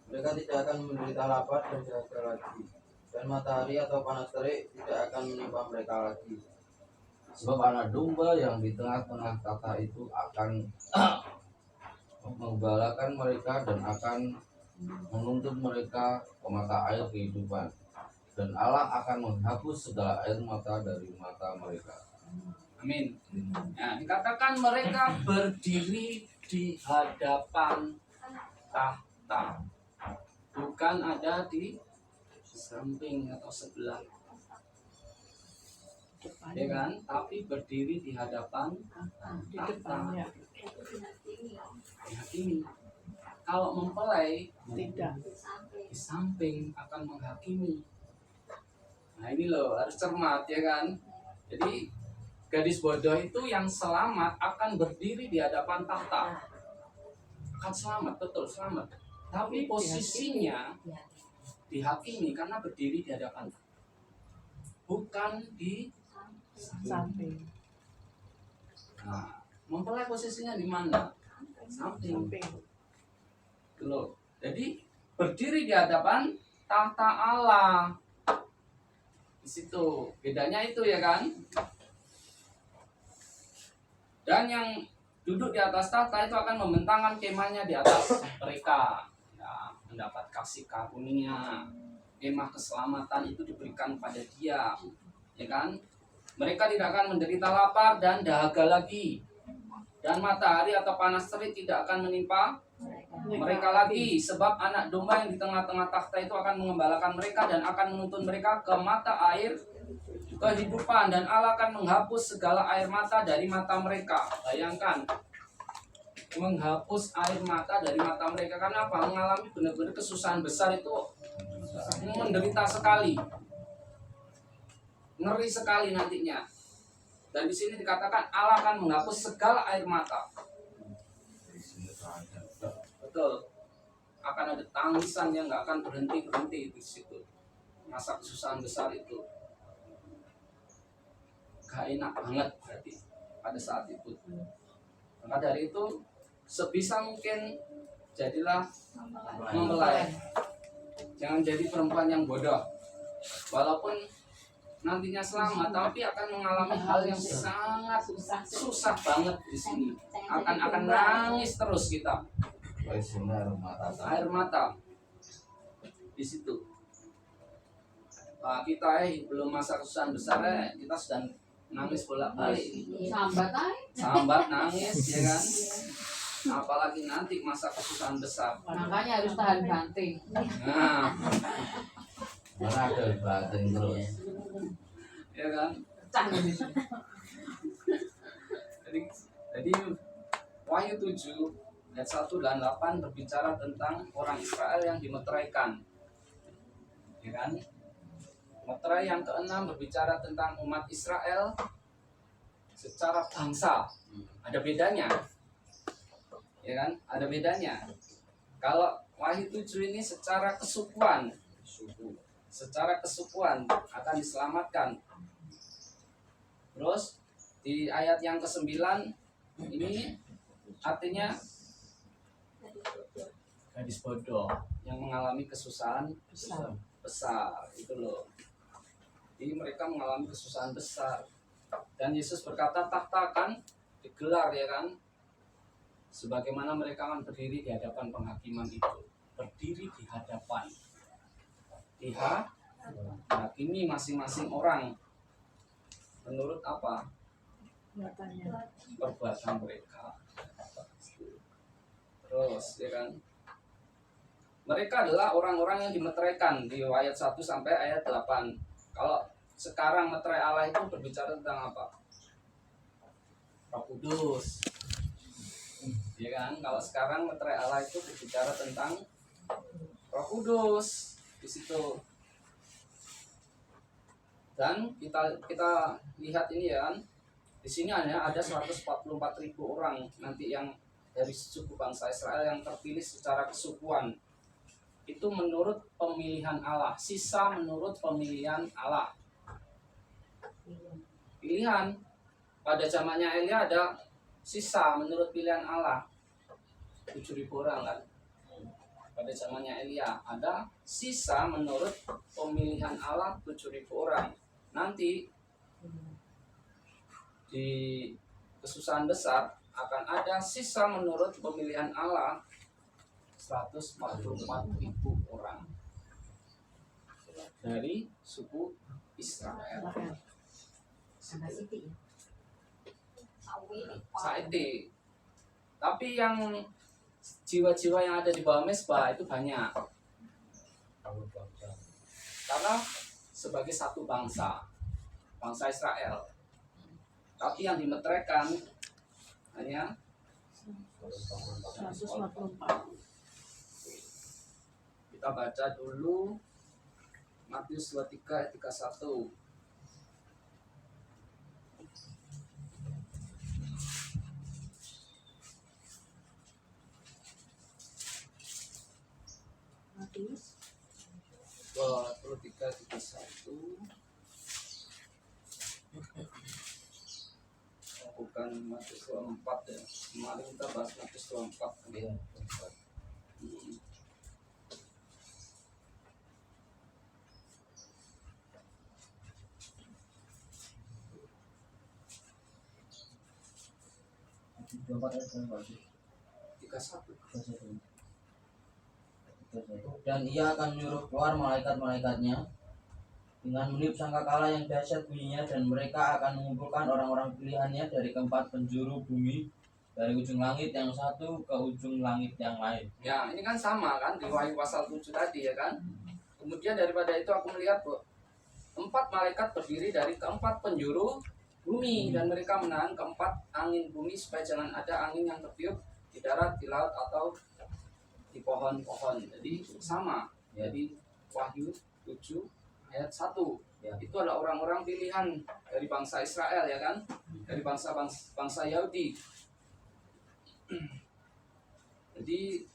[SPEAKER 2] Mereka tidak akan menderita lapar dan dahaga lagi, dan matahari atau panas terik tidak akan menimpa mereka lagi.
[SPEAKER 7] Sebab anak domba yang di tengah-tengah tata itu akan menggembalakan mereka dan akan menuntun mereka ke mata air kehidupan. Dan Allah akan menghapus segala air mata dari mata mereka.
[SPEAKER 1] Amin. Ya, dikatakan mereka berdiri di hadapan tahta. Bukan ada di samping atau sebelah. Ya kan? Tapi berdiri di hadapan
[SPEAKER 4] Di depannya
[SPEAKER 1] dihakimi. Kalau mempelai
[SPEAKER 4] tidak.
[SPEAKER 1] di samping akan menghakimi. Nah ini loh harus cermat ya kan. Jadi gadis bodoh itu yang selamat akan berdiri di hadapan tahta. Akan selamat, betul selamat. Tapi posisinya dihakimi karena berdiri di hadapan tahta. Bukan di
[SPEAKER 4] Samping.
[SPEAKER 1] Nah, mempelai posisinya di mana? Samping.
[SPEAKER 4] Samping.
[SPEAKER 1] Gitu loh. Jadi berdiri di hadapan tahta Allah. Di situ bedanya itu ya kan. Dan yang duduk di atas tahta itu akan membentangkan kemahnya di atas mereka. Ya, mendapat kasih karunia. Kemah keselamatan itu diberikan pada dia. Ya kan? Mereka tidak akan menderita lapar dan dahaga lagi. Dan matahari atau panas terik tidak akan menimpa mereka lagi, sebab anak domba yang di tengah-tengah takhta itu akan mengembalakan mereka dan akan menuntun mereka ke mata air kehidupan, dan Allah akan menghapus segala air mata dari mata mereka. Bayangkan, menghapus air mata dari mata mereka karena apa? Mengalami benar-benar kesusahan besar itu, menderita sekali, ngeri sekali nantinya. Dan di sini dikatakan Allah akan menghapus segala air mata. Betul. Akan ada tangisan yang nggak akan berhenti di situ. Masa kesusahan besar itu gak enak banget berarti pada saat itu. Maka dari itu sebisa mungkin jadilah mempelai. Jangan jadi perempuan yang bodoh. Walaupun nantinya selamat, tapi akan mengalami hal yang sangat susah banget di sini. Akan nangis terus kita. Air mata di situ. Nah, kita belum masa kesusahan besar kita sudah nangis bolak-balik.
[SPEAKER 3] Sambat aja.
[SPEAKER 1] Sambat nangis ya kan. Apalagi nanti masa kesusahan besar.
[SPEAKER 3] Makanya harus tahan banting.
[SPEAKER 1] Nah,
[SPEAKER 7] Mana ada batin terus.
[SPEAKER 1] ya kan.
[SPEAKER 3] Pecah di sini.
[SPEAKER 1] Jadi Wahyu 7 ayat 1 dan 8 berbicara tentang orang Israel yang dimeteraikan. Ya kan? Meterai yang ke-6 berbicara tentang umat Israel secara bangsa. Ada bedanya. Ya kan? Ada bedanya. Kalau Wahyu 7 ini secara kesukuan, secara kesukuan akan diselamatkan. Terus di ayat yang ke-9 Ini artinya gadis bodoh yang mengalami kesusahan besar itu loh. Jadi mereka mengalami kesusahan besar. Dan Yesus berkata tahta akan digelar ya kan. Sebagaimana mereka akan berdiri di hadapan penghakiman itu. Berdiri di hadapan. Dihakimi masing-masing orang. Menurut apa? Perbuatan mereka. Terus ya kan. Mereka adalah orang-orang yang dimeteraikan di ayat 1 sampai ayat 8. Kalau sekarang meterai Allah itu berbicara tentang apa? Roh Kudus. Ya kan? Kalau sekarang meterai Allah itu berbicara tentang Roh Kudus di situ. Dan kita lihat ini ya kan. Di sini ada 144.000 orang nanti yang dari suku bangsa Israel yang terpilih secara kesukuan. Itu menurut pemilihan Allah, sisa menurut pemilihan Allah. Pilihan pada zamannya Elia ada sisa menurut pilihan Allah 7.000 orang kan. Pada zamannya Elia ada sisa menurut pemilihan Allah 7.000 orang. Nanti di kesusahan besar akan ada sisa menurut pemilihan Allah 144.000 orang dari suku Israel. Saiti. Tapi yang jiwa-jiwa yang ada di bawah mezbah itu banyak. Karena sebagai satu bangsa Israel. Tapi yang dimeteraikan hanya
[SPEAKER 4] 144.
[SPEAKER 1] Kita baca dulu Matius 23 ayat 31.
[SPEAKER 5] Matius
[SPEAKER 1] 23 ayat 31. Bukan Matius 24 ya. Kemarin kita bahas Matius 24 ya.
[SPEAKER 2] Dan ia akan menyuruh keluar malaikat-malaikatnya dengan meniup sangkakala yang dahsyat bunyinya, dan mereka akan mengumpulkan orang-orang pilihannya dari keempat penjuru bumi, dari ujung langit yang satu ke ujung langit yang lain.
[SPEAKER 1] Ya, ini kan sama kan di Wahyu pasal 7 tadi ya kan. Kemudian daripada itu aku melihat 4 malaikat berdiri dari keempat penjuru bumi, dan mereka menahan keempat angin bumi supaya jangan ada angin yang tertiup di darat, di laut, atau di pohon-pohon. Jadi sama. Jadi Wahyu 7 ayat 1
[SPEAKER 2] Ya.
[SPEAKER 1] itu adalah orang-orang pilihan dari bangsa Israel ya kan, dari bangsa Yahudi. Jadi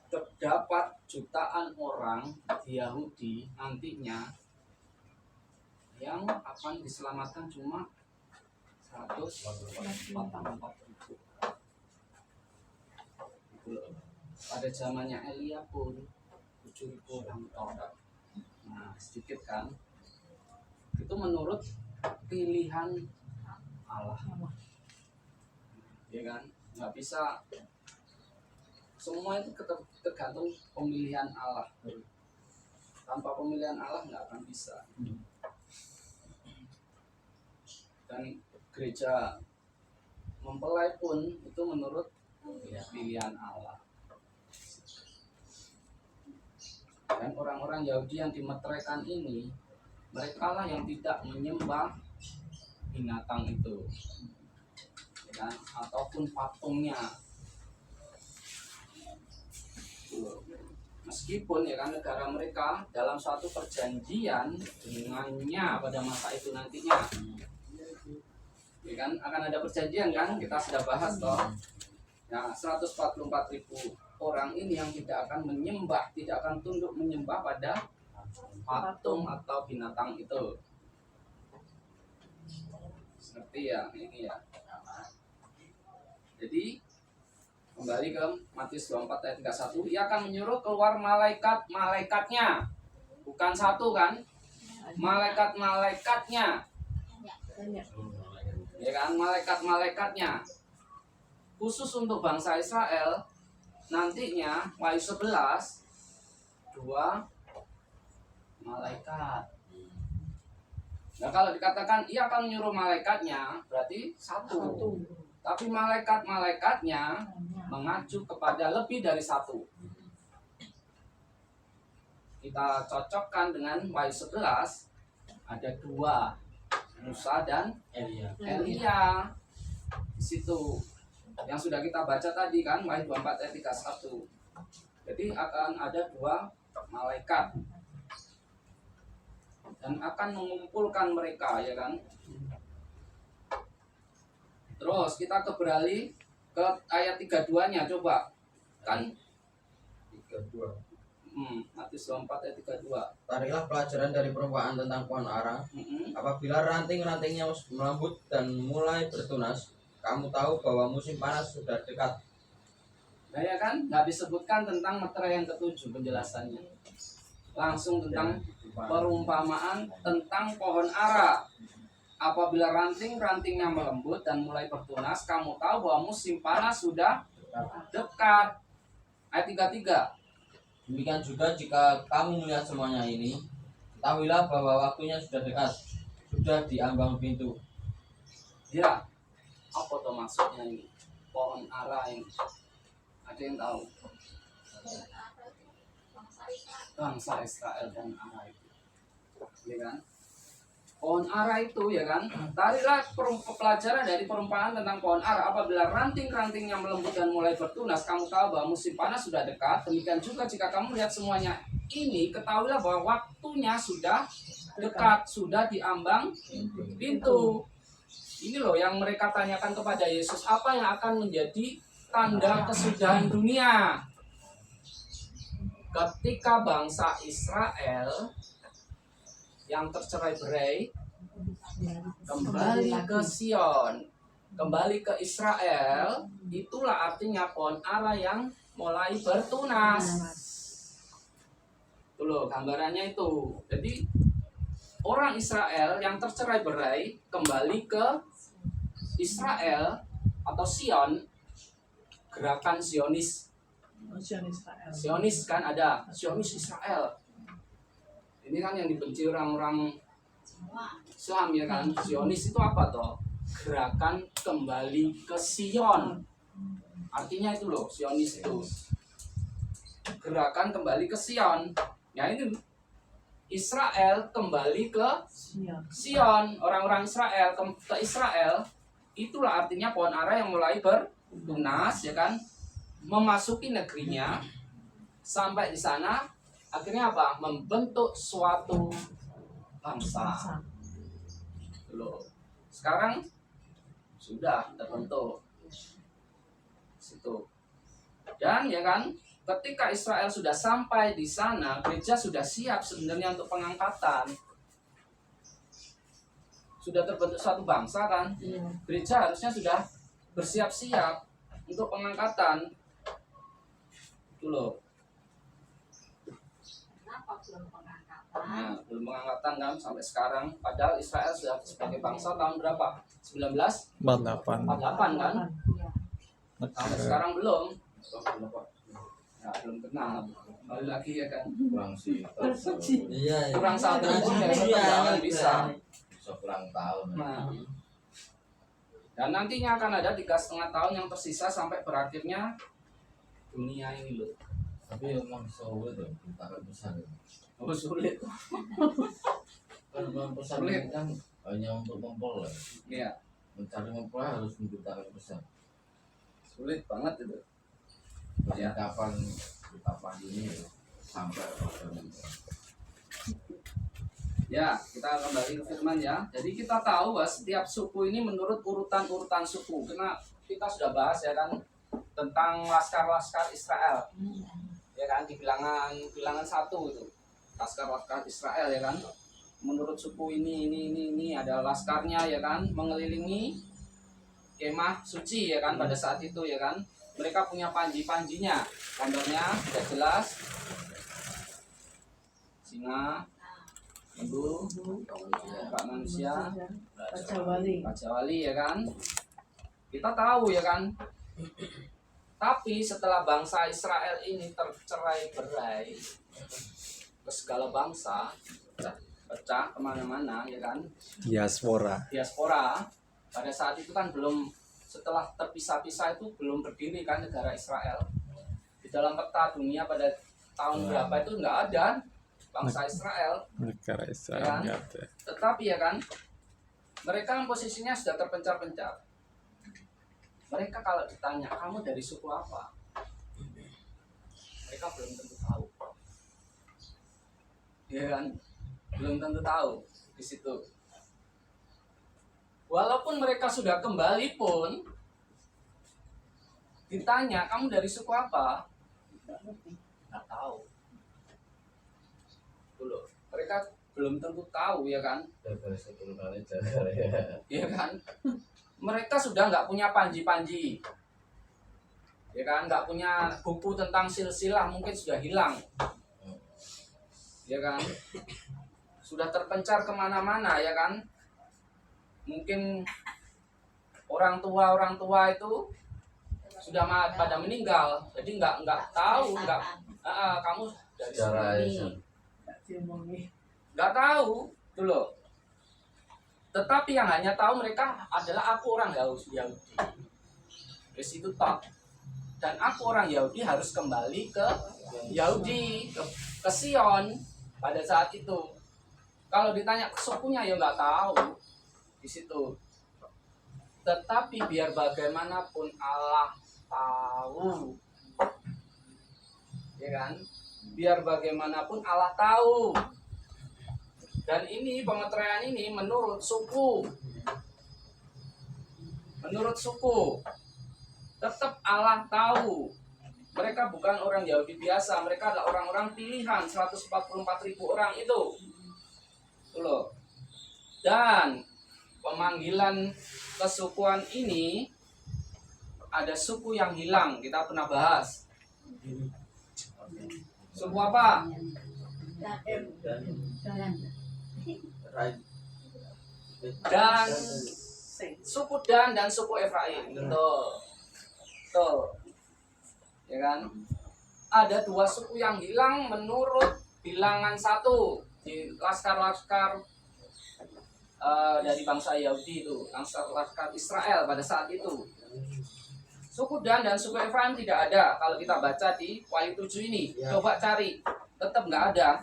[SPEAKER 1] terdapat jutaan orang di Yahudi nantinya yang akan diselamatkan cuma 144.000. Pada zamannya Elia pun 7.000 orang total. Nah, sedikit kan. Itu menurut pilihan Allah. Ya kan? Nggak bisa. Semua itu tergantung pemilihan Allah. Tanpa pemilihan Allah nggak akan bisa. Dan gereja mempelai pun itu menurut pilihan Allah. Dan orang-orang Yahudi yang dimeteraikan ini, mereka lah yang tidak menyembah binatang itu, ya, ataupun patungnya. Meskipun ya kan negara mereka dalam suatu perjanjian dengannya pada masa itu nantinya, ya kan akan ada perjanjian kan, kita sudah bahas toh. Ya, 144.000 orang ini yang tidak akan menyembah, tidak akan tunduk menyembah pada patung atau binatang itu. Seperti ya ini ya. Jadi kembali ke Matius 24 ayat 31, ia akan menyuruh keluar malaikat-malaikatnya. Bukan satu kan? Malaikat-malaikatnya. Ya kan, malaikat-malaikatnya. Khusus untuk bangsa Israel, nantinya Wahyu 11 2 malaikat. Nah, kalau dikatakan ia akan menyuruh malaikatnya, berarti satu. Tapi malaikat-malaikatnya mengacu kepada lebih dari satu. Kita cocokkan dengan Wahyu 11, ada dua, Musa dan Elia. Di situ yang sudah kita baca tadi kan, Wahyu 24 ayat 31. Jadi akan ada dua malaikat dan akan mengumpulkan mereka, ya kan. Terus kita beralih ke ayat 32-nya, coba kan.
[SPEAKER 2] 32.
[SPEAKER 1] Matius 24 ayat 32.
[SPEAKER 2] Tariklah pelajaran dari perumpamaan tentang pohon ara. Apabila ranting-rantingnya melembut dan mulai bertunas, kamu tahu bahwa musim panas sudah dekat.
[SPEAKER 1] Nah ya kan, nggak disebutkan tentang meterai yang ketujuh penjelasannya. Langsung tentang perumpamaan tentang pohon ara. Apabila ranting-rantingnya melembut dan mulai bertunas, kamu tahu bahwa musim panas sudah dekat. Ayat 33.
[SPEAKER 2] Demikian juga jika kamu melihat semuanya ini, ketahuilah bahwa waktunya sudah dekat, sudah di ambang pintu.
[SPEAKER 1] Ya, apa tuh maksudnya ini? Pohon ara ini. Ada yang tahu? Bangsa Israel dan ara itu. Ya kan? Pohon ara itu, ya kan, tarilah pelajaran dari perumpamaan tentang pohon ara. Apabila ranting-rantingnya melembut dan mulai bertunas, kamu tahu bahwa musim panas sudah dekat. Demikian juga jika kamu lihat semuanya ini, ketahuilah bahwa waktunya sudah dekat, sudah di ambang pintu. Ini loh yang mereka tanyakan kepada Yesus, apa yang akan menjadi tanda kesudahan dunia? Ketika bangsa Israel yang tercerai-berai kembali ke Sion, kembali ke Israel, itulah artinya pohon ara yang mulai bertunas. Itu loh gambarannya itu. Jadi orang Israel yang tercerai-berai kembali ke Israel atau Sion, gerakan Zionis. Zionis kan ada, Zionis Israel. Ini kan yang dibenci orang-orang Islam, ya kan. Zionis itu apa toh? Gerakan kembali ke Sion. Artinya itu loh, Zionis itu gerakan kembali ke Sion. Ya ini Israel kembali ke Sion. Orang-orang Israel ke Israel, itulah artinya pohon ara yang mulai bertunas, ya kan, memasuki negerinya. Sampai di sana akhirnya apa? Membentuk suatu bangsa. Loh. Sekarang sudah terbentuk situ. Dan ya kan, ketika Israel sudah sampai di sana, gereja sudah siap sebenarnya untuk pengangkatan. Sudah terbentuk suatu bangsa kan? Gereja harusnya sudah bersiap-siap untuk pengangkatan. Itu loh.
[SPEAKER 8] Kenapa belum pengangkatan?
[SPEAKER 1] Nah, belum pengangkatan kan sampai sekarang. Padahal Israel sudah sebagai bangsa tahun berapa? 1948 kan? Sampai sekarang belum. Ya, belum kenal. Kembali lagi ya kan.
[SPEAKER 7] Kurang sih.
[SPEAKER 2] Iya,
[SPEAKER 1] Kurang satu pun ya perkembangan bisa.
[SPEAKER 7] Bisa kurang tahun.
[SPEAKER 1] Nah, dan nantinya akan ada 3,5 tahun yang tersisa sampai berakhirnya dunia ini loh.
[SPEAKER 7] Tapi emang sulit ya, tantangan besar ya.
[SPEAKER 1] Oh sulit.
[SPEAKER 7] Kan besar
[SPEAKER 1] Sulit.
[SPEAKER 7] ini kan hanya untuk mempelai.
[SPEAKER 1] Iya,
[SPEAKER 7] Mencari mempelai harus menjutaan besar.
[SPEAKER 1] sulit banget itu. Ya.
[SPEAKER 7] Kapan ini sampai pada
[SPEAKER 1] Ya, kita kembali ke firman ya. Jadi kita tahu bahwa setiap suku ini menurut urutan-urutan suku. Karena kita sudah bahas ya kan tentang laskar-laskar Israel. Ya kan di bilangan 1 itu. Laskar-laskar Israel ya kan. Menurut suku ini ada laskarnya ya kan mengelilingi kemah suci ya kan pada saat itu ya kan. Mereka punya panji-panjinya. Contohnya sudah jelas. Singa, lembu, Pak manusia,
[SPEAKER 4] Raja Wali.
[SPEAKER 1] Raja Wali ya kan. Kita tahu ya kan. Tapi setelah bangsa Israel ini tercerai-berai ke segala bangsa, pecah kemana-mana ya kan.
[SPEAKER 6] Diaspora.
[SPEAKER 1] Pada saat itu kan belum, setelah terpisah-pisah itu belum berdiri kan negara Israel. Di dalam peta dunia pada tahun berapa itu nggak ada bangsa Israel.
[SPEAKER 6] Negara Israel
[SPEAKER 1] Ya kan?
[SPEAKER 6] nggak ada.
[SPEAKER 1] Tetapi ya kan, mereka posisinya sudah terpencar-pencar. Mereka kalau ditanya, kamu dari suku apa? Mereka belum tentu tahu. Ya kan? Belum tentu tahu di situ. Walaupun mereka sudah kembali pun, ditanya, kamu dari suku apa? Nggak tahu. Dulu, mereka belum tentu tahu ya kan? Ya kan? Mereka sudah nggak punya panji-panji, ya kan? Nggak punya buku tentang silsilah, mungkin sudah hilang, ya kan? Sudah terpencar kemana-mana, ya kan? Mungkin orang tua itu sudah pada meninggal, jadi nggak tahu, kamu dari
[SPEAKER 7] Secara
[SPEAKER 1] sini,
[SPEAKER 4] Diomongi.
[SPEAKER 1] nggak tahu, tuh loh. Tetapi yang hanya tahu mereka adalah aku orang Yahudi. Di situ top. Dan aku orang Yahudi harus kembali ke Yahudi, ke Sion pada saat itu. Kalau ditanya sukunya ya nggak tahu di situ. Tetapi biar bagaimanapun Allah tahu, ya kan? Biar bagaimanapun Allah tahu. Dan ini pemeteraian ini menurut suku. Menurut suku. Tetap Allah tahu. Mereka bukan orang Yahudi biasa. Mereka adalah orang-orang pilihan. 144.000 orang itu. Itu loh. Dan pemanggilan kesukuan ini ada suku yang hilang. Kita pernah bahas. Suku apa? Dan suku Dan dan suku Efraim. Betul. Ya kan? Ada dua suku yang hilang menurut bilangan 1 di laskar-laskar dari bangsa Yahudi itu, laskar Israel pada saat itu. Suku Dan dan suku Efraim tidak ada. Kalau kita baca di Wahyu 7 ini, coba cari, tetap nggak ada.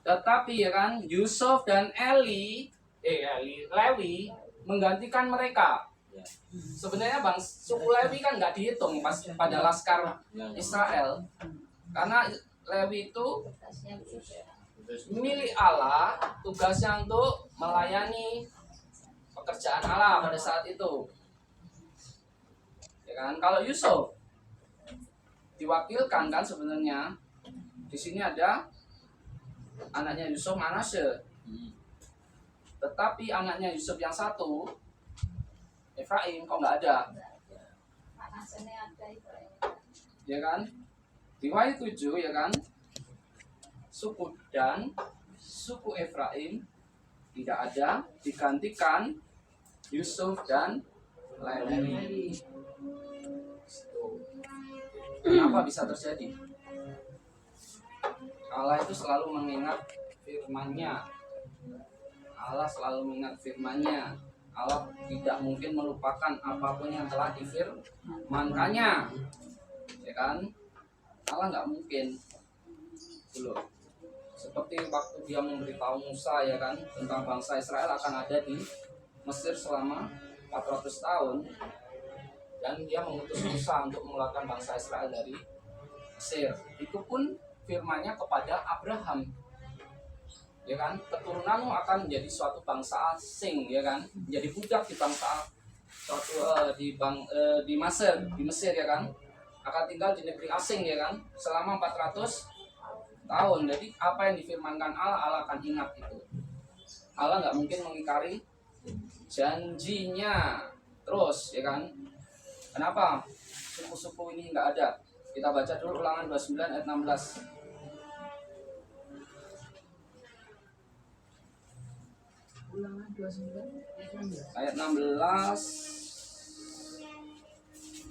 [SPEAKER 1] Tetapi ya kan, Yusuf dan Lewi menggantikan mereka. Sebenarnya suku Lewi kan nggak dihitung pas pada laskar Israel, karena Lewi itu milik Allah, tugasnya untuk melayani pekerjaan Allah pada saat itu. Ya kan, kalau Yusuf diwakilkan kan sebenarnya di sini ada anaknya Yusuf Manasye. Tetapi anaknya Yusuf yang satu Efraim kok nggak ada. Ya kan? Di Wahyu 7 ya kan? Suku Dan, suku Efraim tidak ada, digantikan Yusuf dan Lewi. Kenapa bisa terjadi? Allah itu selalu mengingat firman-Nya. Allah selalu mengingat firman-Nya. Allah tidak mungkin melupakan apapun yang telah difirmankannya. Ya kan? Allah nggak mungkin. Dulu. Seperti waktu dia memberitahu Musa ya kan, tentang bangsa Israel akan ada di Mesir selama 400 tahun. Dan dia mengutus Musa untuk mengeluarkan bangsa Israel dari Mesir. Itu pun firman-Nya kepada Abraham. Ya kan, keturunanmu akan menjadi suatu bangsa asing, ya kan, menjadi budak di bangsa suatu di Mesir ya kan, akan tinggal di negeri asing ya kan, selama 400 tahun. Jadi apa yang difirmankan Allah, Allah akan ingat itu. Allah nggak mungkin mengingkari janjinya. Terus, ya kan? Kenapa suku-suku ini nggak ada? Kita baca dulu Ulangan 29 ayat 16.
[SPEAKER 3] Ulangan 29 ayat 16.
[SPEAKER 1] Ayat 16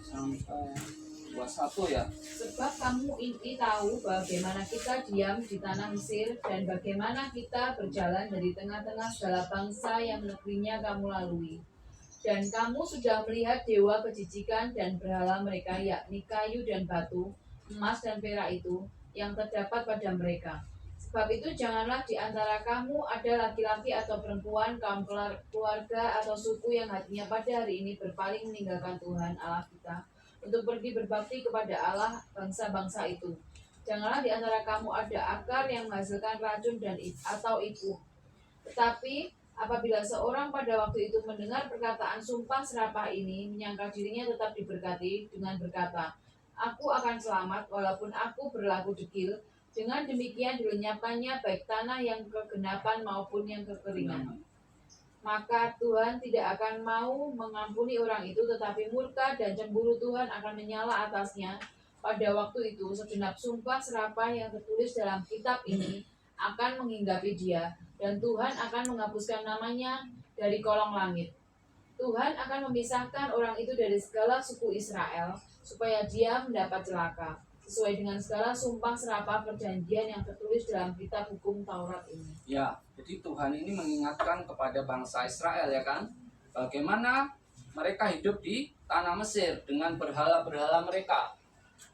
[SPEAKER 1] sampai 21 ya.
[SPEAKER 3] Sebab kamu ini tahu bagaimana kita diam di tanah Mesir dan bagaimana kita berjalan dari tengah-tengah segala bangsa yang negerinya kamu lalui. Dan kamu sudah melihat dewa kejijikan dan berhala mereka, yakni kayu dan batu, emas dan perak itu, yang terdapat pada mereka. Sebab itu janganlah di antara kamu ada laki-laki atau perempuan, kaum keluarga atau suku yang hatinya pada hari ini berpaling meninggalkan Tuhan Allah kita, untuk pergi berbakti kepada Allah bangsa-bangsa itu. Janganlah di antara kamu ada akar yang menghasilkan racun dan atau ipuh. Tetapi apabila seorang pada waktu itu mendengar perkataan sumpah serapah ini, menyangka dirinya tetap diberkati dengan berkata, aku akan selamat walaupun aku berlaku degil. Dengan demikian dilenyapkannya baik tanah yang kegenapan maupun yang kekeringan. Maka Tuhan tidak akan mau mengampuni orang itu, tetapi murka dan cemburu Tuhan akan menyala atasnya. Pada waktu itu segenap sumpah serapah yang tertulis dalam kitab ini akan menghinggapi dia, dan Tuhan akan menghapuskan namanya dari kolong langit. Tuhan akan memisahkan orang itu dari segala suku Israel, supaya dia mendapat celaka, sesuai dengan segala sumpah serapah perjanjian yang tertulis dalam kitab hukum Taurat ini.
[SPEAKER 1] Ya, jadi Tuhan ini mengingatkan kepada bangsa Israel, ya kan, bagaimana mereka hidup di tanah Mesir dengan berhala-berhala mereka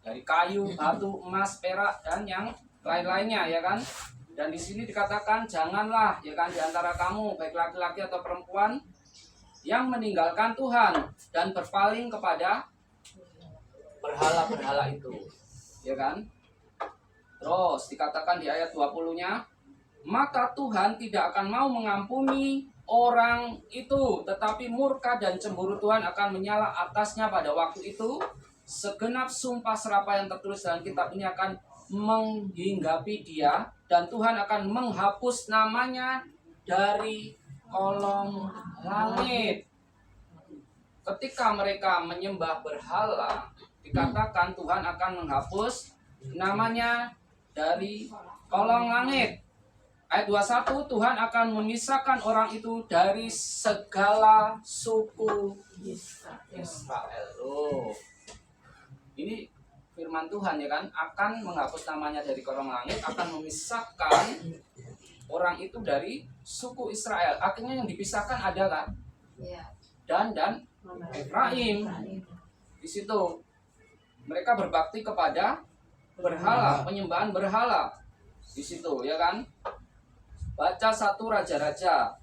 [SPEAKER 1] dari kayu, batu, emas, perak, dan yang lain-lainnya, ya kan. Dan di sini dikatakan janganlah, ya kan, di antara kamu baik laki-laki atau perempuan yang meninggalkan Tuhan dan berpaling kepada berhala-berhala itu, ya kan. Terus dikatakan di ayat 20-nya, maka Tuhan tidak akan mau mengampuni orang itu, tetapi murka dan cemburu Tuhan akan menyala atasnya pada waktu itu. Segenap sumpah serapah yang tertulis dalam kitab ini akan menghinggapi dia, dan Tuhan akan menghapus namanya dari kolong langit. Ketika mereka menyembah berhala, dikatakan Tuhan akan menghapus namanya dari kolong langit. Ayat 21, Tuhan akan memisahkan orang itu dari segala suku Israel. Oh, ini firman Tuhan, ya kan, akan menghapus namanya dari kolong langit, akan memisahkan orang itu dari suku Israel. Akhirnya yang dipisahkan adalah Dan Efraim. Di situ mereka berbakti kepada berhala, penyembahan berhala. Di situ, ya kan. Baca 1 Raja-Raja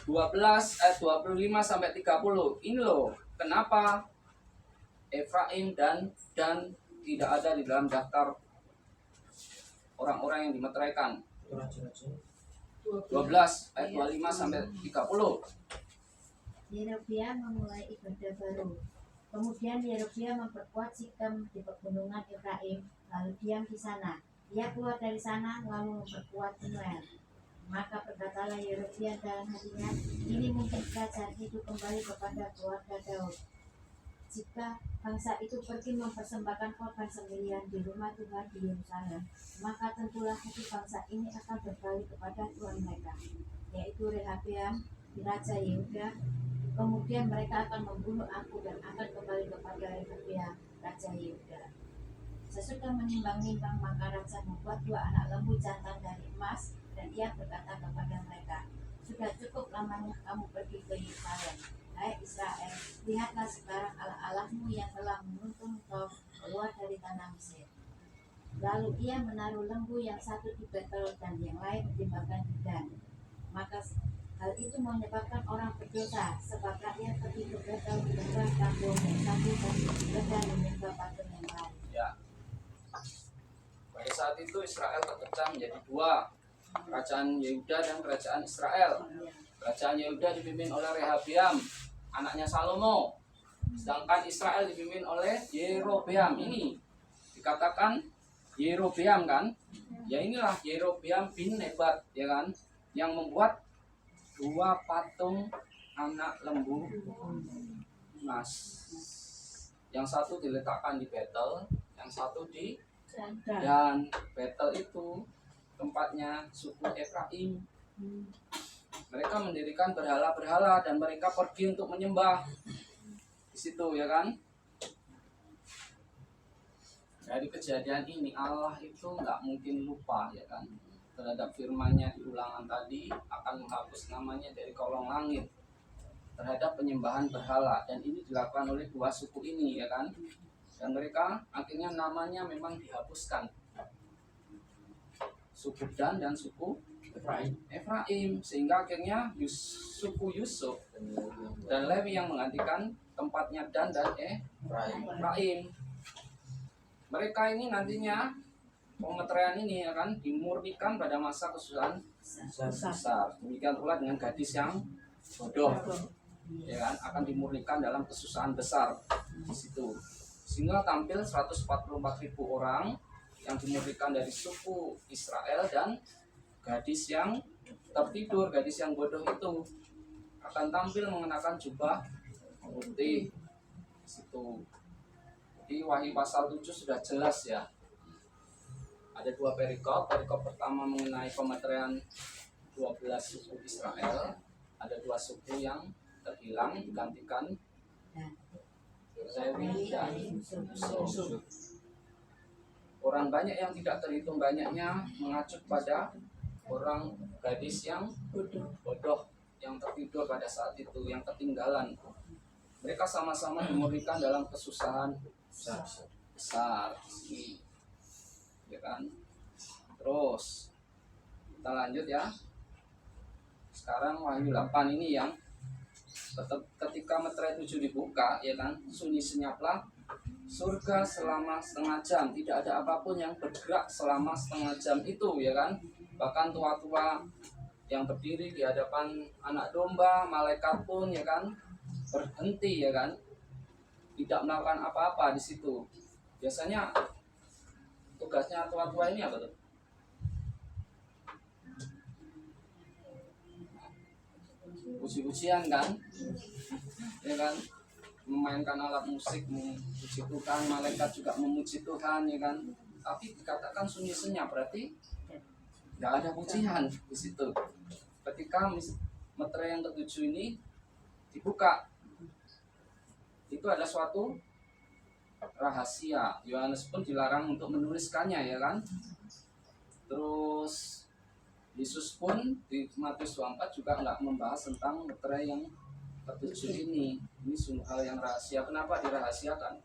[SPEAKER 1] 12 ayat 25 sampai 30. Ini loh, kenapa Efraim dan tidak ada di dalam daftar orang-orang yang dimeteraikan. 12 ayat 25 sampai 30.
[SPEAKER 5] Yerobeam memulai ibadah baru. Kemudian Yerobeam memperkuat Sikem di pegunungan Efraim, lalu diam di sana. Ia keluar dari sana lalu memperkuat Penuel. Maka berkatalah Yerobeam dalam hatinya, ini mungkin kerajaan itu kembali kepada keluarga Daud. Jika bangsa itu pergi mempersembahkan korban sembelihan di rumah Tuhan di Yerusalem, maka tentulah hati bangsa ini akan berbalik kepada Tuhan mereka, yaitu Rehabeam, Raja Yehuda. Kemudian mereka akan membunuh aku dan akan kembali kepada Rehabeam, Raja Yehuda. Sesudah menimbang-nimbang, maka raja membuat 2 anak lembu jantan dari emas, dan ia berkata kepada mereka, sudah cukup lamanya kamu pergi ke Yerusalem. Hai Israel, lihatlah sekarang Allah-Allahmu yang telah menuntun kau keluar dari tanah Mesir. Lalu ia menaruh lembu yang satu di Betel dan yang lain di Bagan Dan. Maka hal itu menyebabkan orang berdosa, sebab rakyat pergi ke Betel menyembah patung yang satu dan Dan menyembah patung yang lain.
[SPEAKER 1] Ya. Pada saat itu Israel terpecah menjadi 2, kerajaan Yehuda dan kerajaan Israel. Kerajaan Yehuda dipimpin oleh Rehabeam, anaknya Salomo. Sedangkan Israel dipimpin oleh Yerobeam. Ini dikatakan Yerobeam, kan? Ya inilah Yerobeam bin Nebat, ya kan? Yang membuat 2 patung anak lembu emas. Yang satu diletakkan di Betel, yang satu di Dan. Betel itu tempatnya suku Efraim. Mereka mendirikan berhala-berhala dan mereka pergi untuk menyembah di situ, ya kan? Dari kejadian ini Allah itu nggak mungkin lupa, ya kan, terhadap firman-Nya di Ulangan tadi akan menghapus namanya dari kolong langit terhadap penyembahan berhala, dan ini dilakukan oleh 2 suku ini, ya kan, dan mereka akhirnya namanya memang dihapuskan, suku Dan dan suku Efraim, sehingga akhirnya suku Yusuf dan Lewi yang menggantikan tempatnya Dan dan Efraim. Mereka ini nantinya pemeteraian ini akan dimurnikan pada masa kesusahan besar. Demikian pula dengan gadis yang bodoh, ya kan, akan dimurnikan dalam kesusahan besar di situ. Sehingga tampil 144.000 orang yang dimurnikan dari suku Israel, dan gadis yang tertidur, gadis yang bodoh itu akan tampil mengenakan jubah putih di situ. Di Wahyu pasal 7 sudah jelas, ya. Ada 2 perikop. Perikop pertama mengenai pemeteraian 12 suku Israel. Ada 2 suku yang terhilang digantikan Lewi dan Yusuf. Orang banyak yang tidak terhitung banyaknya mengacu pada orang gadis yang bodoh yang tertidur pada saat itu, yang ketinggalan. Mereka sama-sama dimurnikan dalam kesusahan besar, ya kan. Terus kita lanjut, ya. Sekarang Wahyu 8 ini yang ketika meterai 7 dibuka, ya kan, sunyi senyaplah surga selama setengah jam. Tidak ada apapun yang bergerak selama setengah jam itu, ya kan. Bahkan tua-tua yang berdiri di hadapan anak domba, malaikat pun, ya kan, berhenti, ya kan, tidak melakukan apa-apa di situ. Biasanya tugasnya tua-tua ini apa tuh? Puji-pujian, kan, ya kan, memainkan alat musik, memuji Tuhan, malaikat juga memuji Tuhan, ya kan. Tapi dikatakan sunyi senyap, berarti tidak ada pujian di situ. Ketika meterai yang ke-7 ini dibuka, itu ada suatu rahasia. Yohanes pun dilarang untuk menuliskannya, ya kan. Terus Yesus pun di Matius 24 juga nggak membahas tentang meterai yang ke-7 ini. Ini sungguh hal yang rahasia. Kenapa dirahasiakan?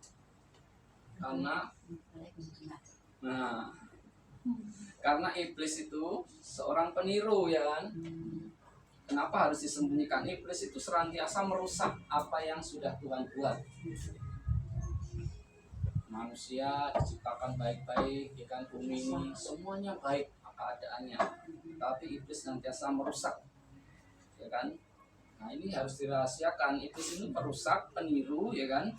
[SPEAKER 1] Karena iblis itu seorang peniru, ya kan. Kenapa harus disembunyikan? Iblis itu senantiasa merusak apa yang sudah Tuhan buat. Manusia diciptakan baik-baik, ya kan, bumi ini semuanya baik keadaannya. Tapi iblis senantiasa merusak, ya kan. Nah, ini harus dirahasiakan. Iblis ini perusak, peniru, ya kan.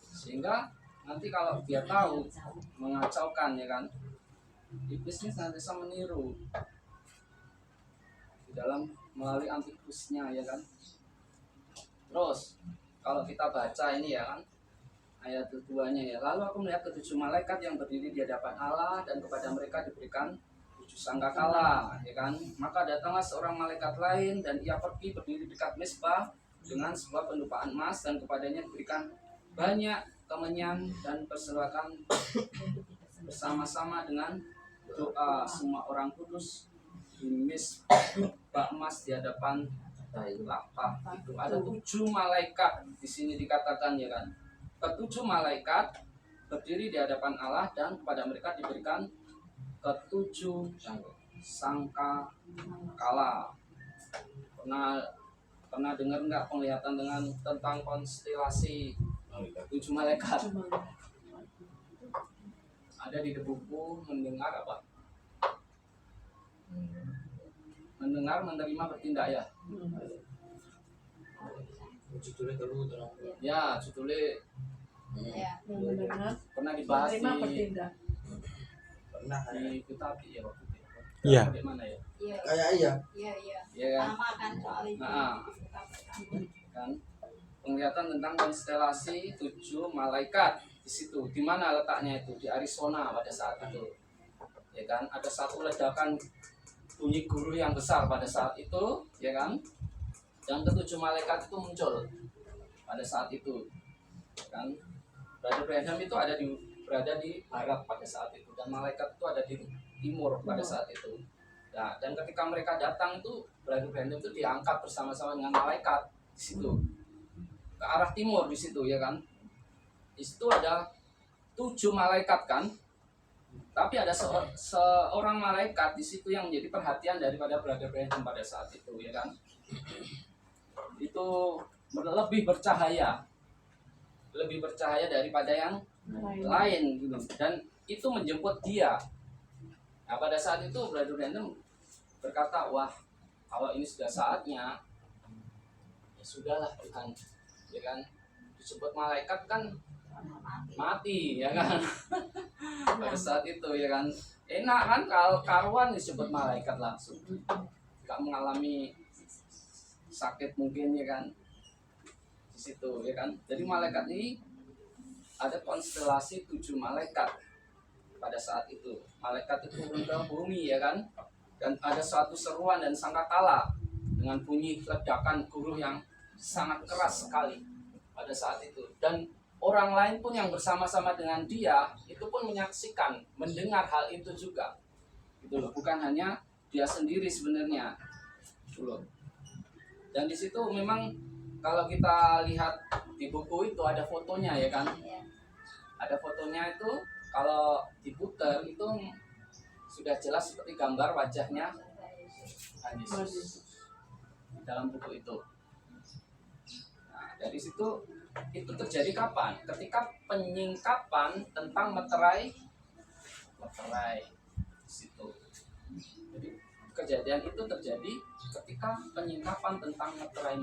[SPEAKER 1] Sehingga nanti kalau dia tahu mengacaukan, ya kan, iblis ini senantiasa meniru di dalam melalui antikrisnya, ya kan. Terus kalau kita baca ini, ya kan, ayat keduanya, ya. Lalu aku melihat ke-7 malaikat yang berdiri di hadapan Allah, dan kepada mereka diberikan 7 sangkakala, ya kan. Maka datanglah seorang malaikat lain, dan ia pergi berdiri dekat mezbah dengan sebuah pendupaan emas, dan kepadanya diberikan banyak kemenyan dan persilakan bersama-sama dengan doa semua orang kudus di mezbah emas di hadapan lapah itu. Ada 7 malaikat di sini dikatakan, ya kan. Ke-7 malaikat berdiri di hadapan Allah, dan kepada mereka diberikan ke-7 sangkakala. Pernah dengar nggak penglihatan tentang konstelasi 7 malaikat? Ada di buku mendengar apa? Mendengar, menerima, bertindak, ya. Ya, judulnya
[SPEAKER 4] Yang mendengar,
[SPEAKER 1] pernah dibahas
[SPEAKER 4] menerima,
[SPEAKER 1] di
[SPEAKER 4] bertindak.
[SPEAKER 1] kita, ya, waktu itu.
[SPEAKER 6] Iya.
[SPEAKER 1] Bagaimana ya?
[SPEAKER 8] Iya,
[SPEAKER 2] Kayak iya.
[SPEAKER 8] iya, iya.
[SPEAKER 1] Ya kan?
[SPEAKER 8] Sama kan soal itu.
[SPEAKER 1] Nah. Kan penglihatan tentang konstelasi 7 malaikat di situ. Di mana letaknya itu? Di Arizona pada saat itu. Ya kan? Ada satu ledakan bunyi guru yang besar pada saat itu, ya kan? Yang ketujuh malaikat itu muncul pada saat itu. Kan? Brother Branham itu berada di barat pada saat itu, dan malaikat itu ada di timur pada saat itu. Nah, dan ketika mereka datang itu, Brother Branham itu diangkat bersama-sama dengan malaikat di situ ke arah timur di situ, ya kan? Di situ ada 7 malaikat kan, tapi ada seorang malaikat di situ yang menjadi perhatian daripada Brother Branham pada saat itu, ya kan? Itu lebih bercahaya daripada yang lain gitu, dan itu menjemput dia. Nah, pada saat itu Brother Branham berkata, wah, kalau ini sudah saatnya, ya sudahlah Tuhan, ya kan? Disebut malaikat kan mati, ya kan? Pada saat itu, ya kan? Enak kan kalau karuan disebut malaikat langsung, gak mengalami sakit mungkin, ya kan? Di situ, ya kan? Jadi malaikat ini ada konstelasi 7 malaikat pada saat itu. Malaikat itu turun ke bumi, ya kan? Dan ada suatu seruan dan sangkakala dengan bunyi ledakan guru yang sangat keras sekali pada saat itu. Dan orang lain pun yang bersama-sama dengan dia itu pun menyaksikan, mendengar hal itu juga. Gitu loh, bukan hanya dia sendiri sebenarnya. Gitu loh. Dan di situ memang kalau kita lihat di buku itu ada fotonya, ya kan? Ada fotonya itu, kalau diputar itu sudah jelas seperti gambar wajahnya Tuhan Yesus dalam buku itu. Nah, dari situ itu terjadi kapan? Ketika penyingkapan tentang meterai di situ. Jadi kejadian itu terjadi ketika penyingkapan tentang meterai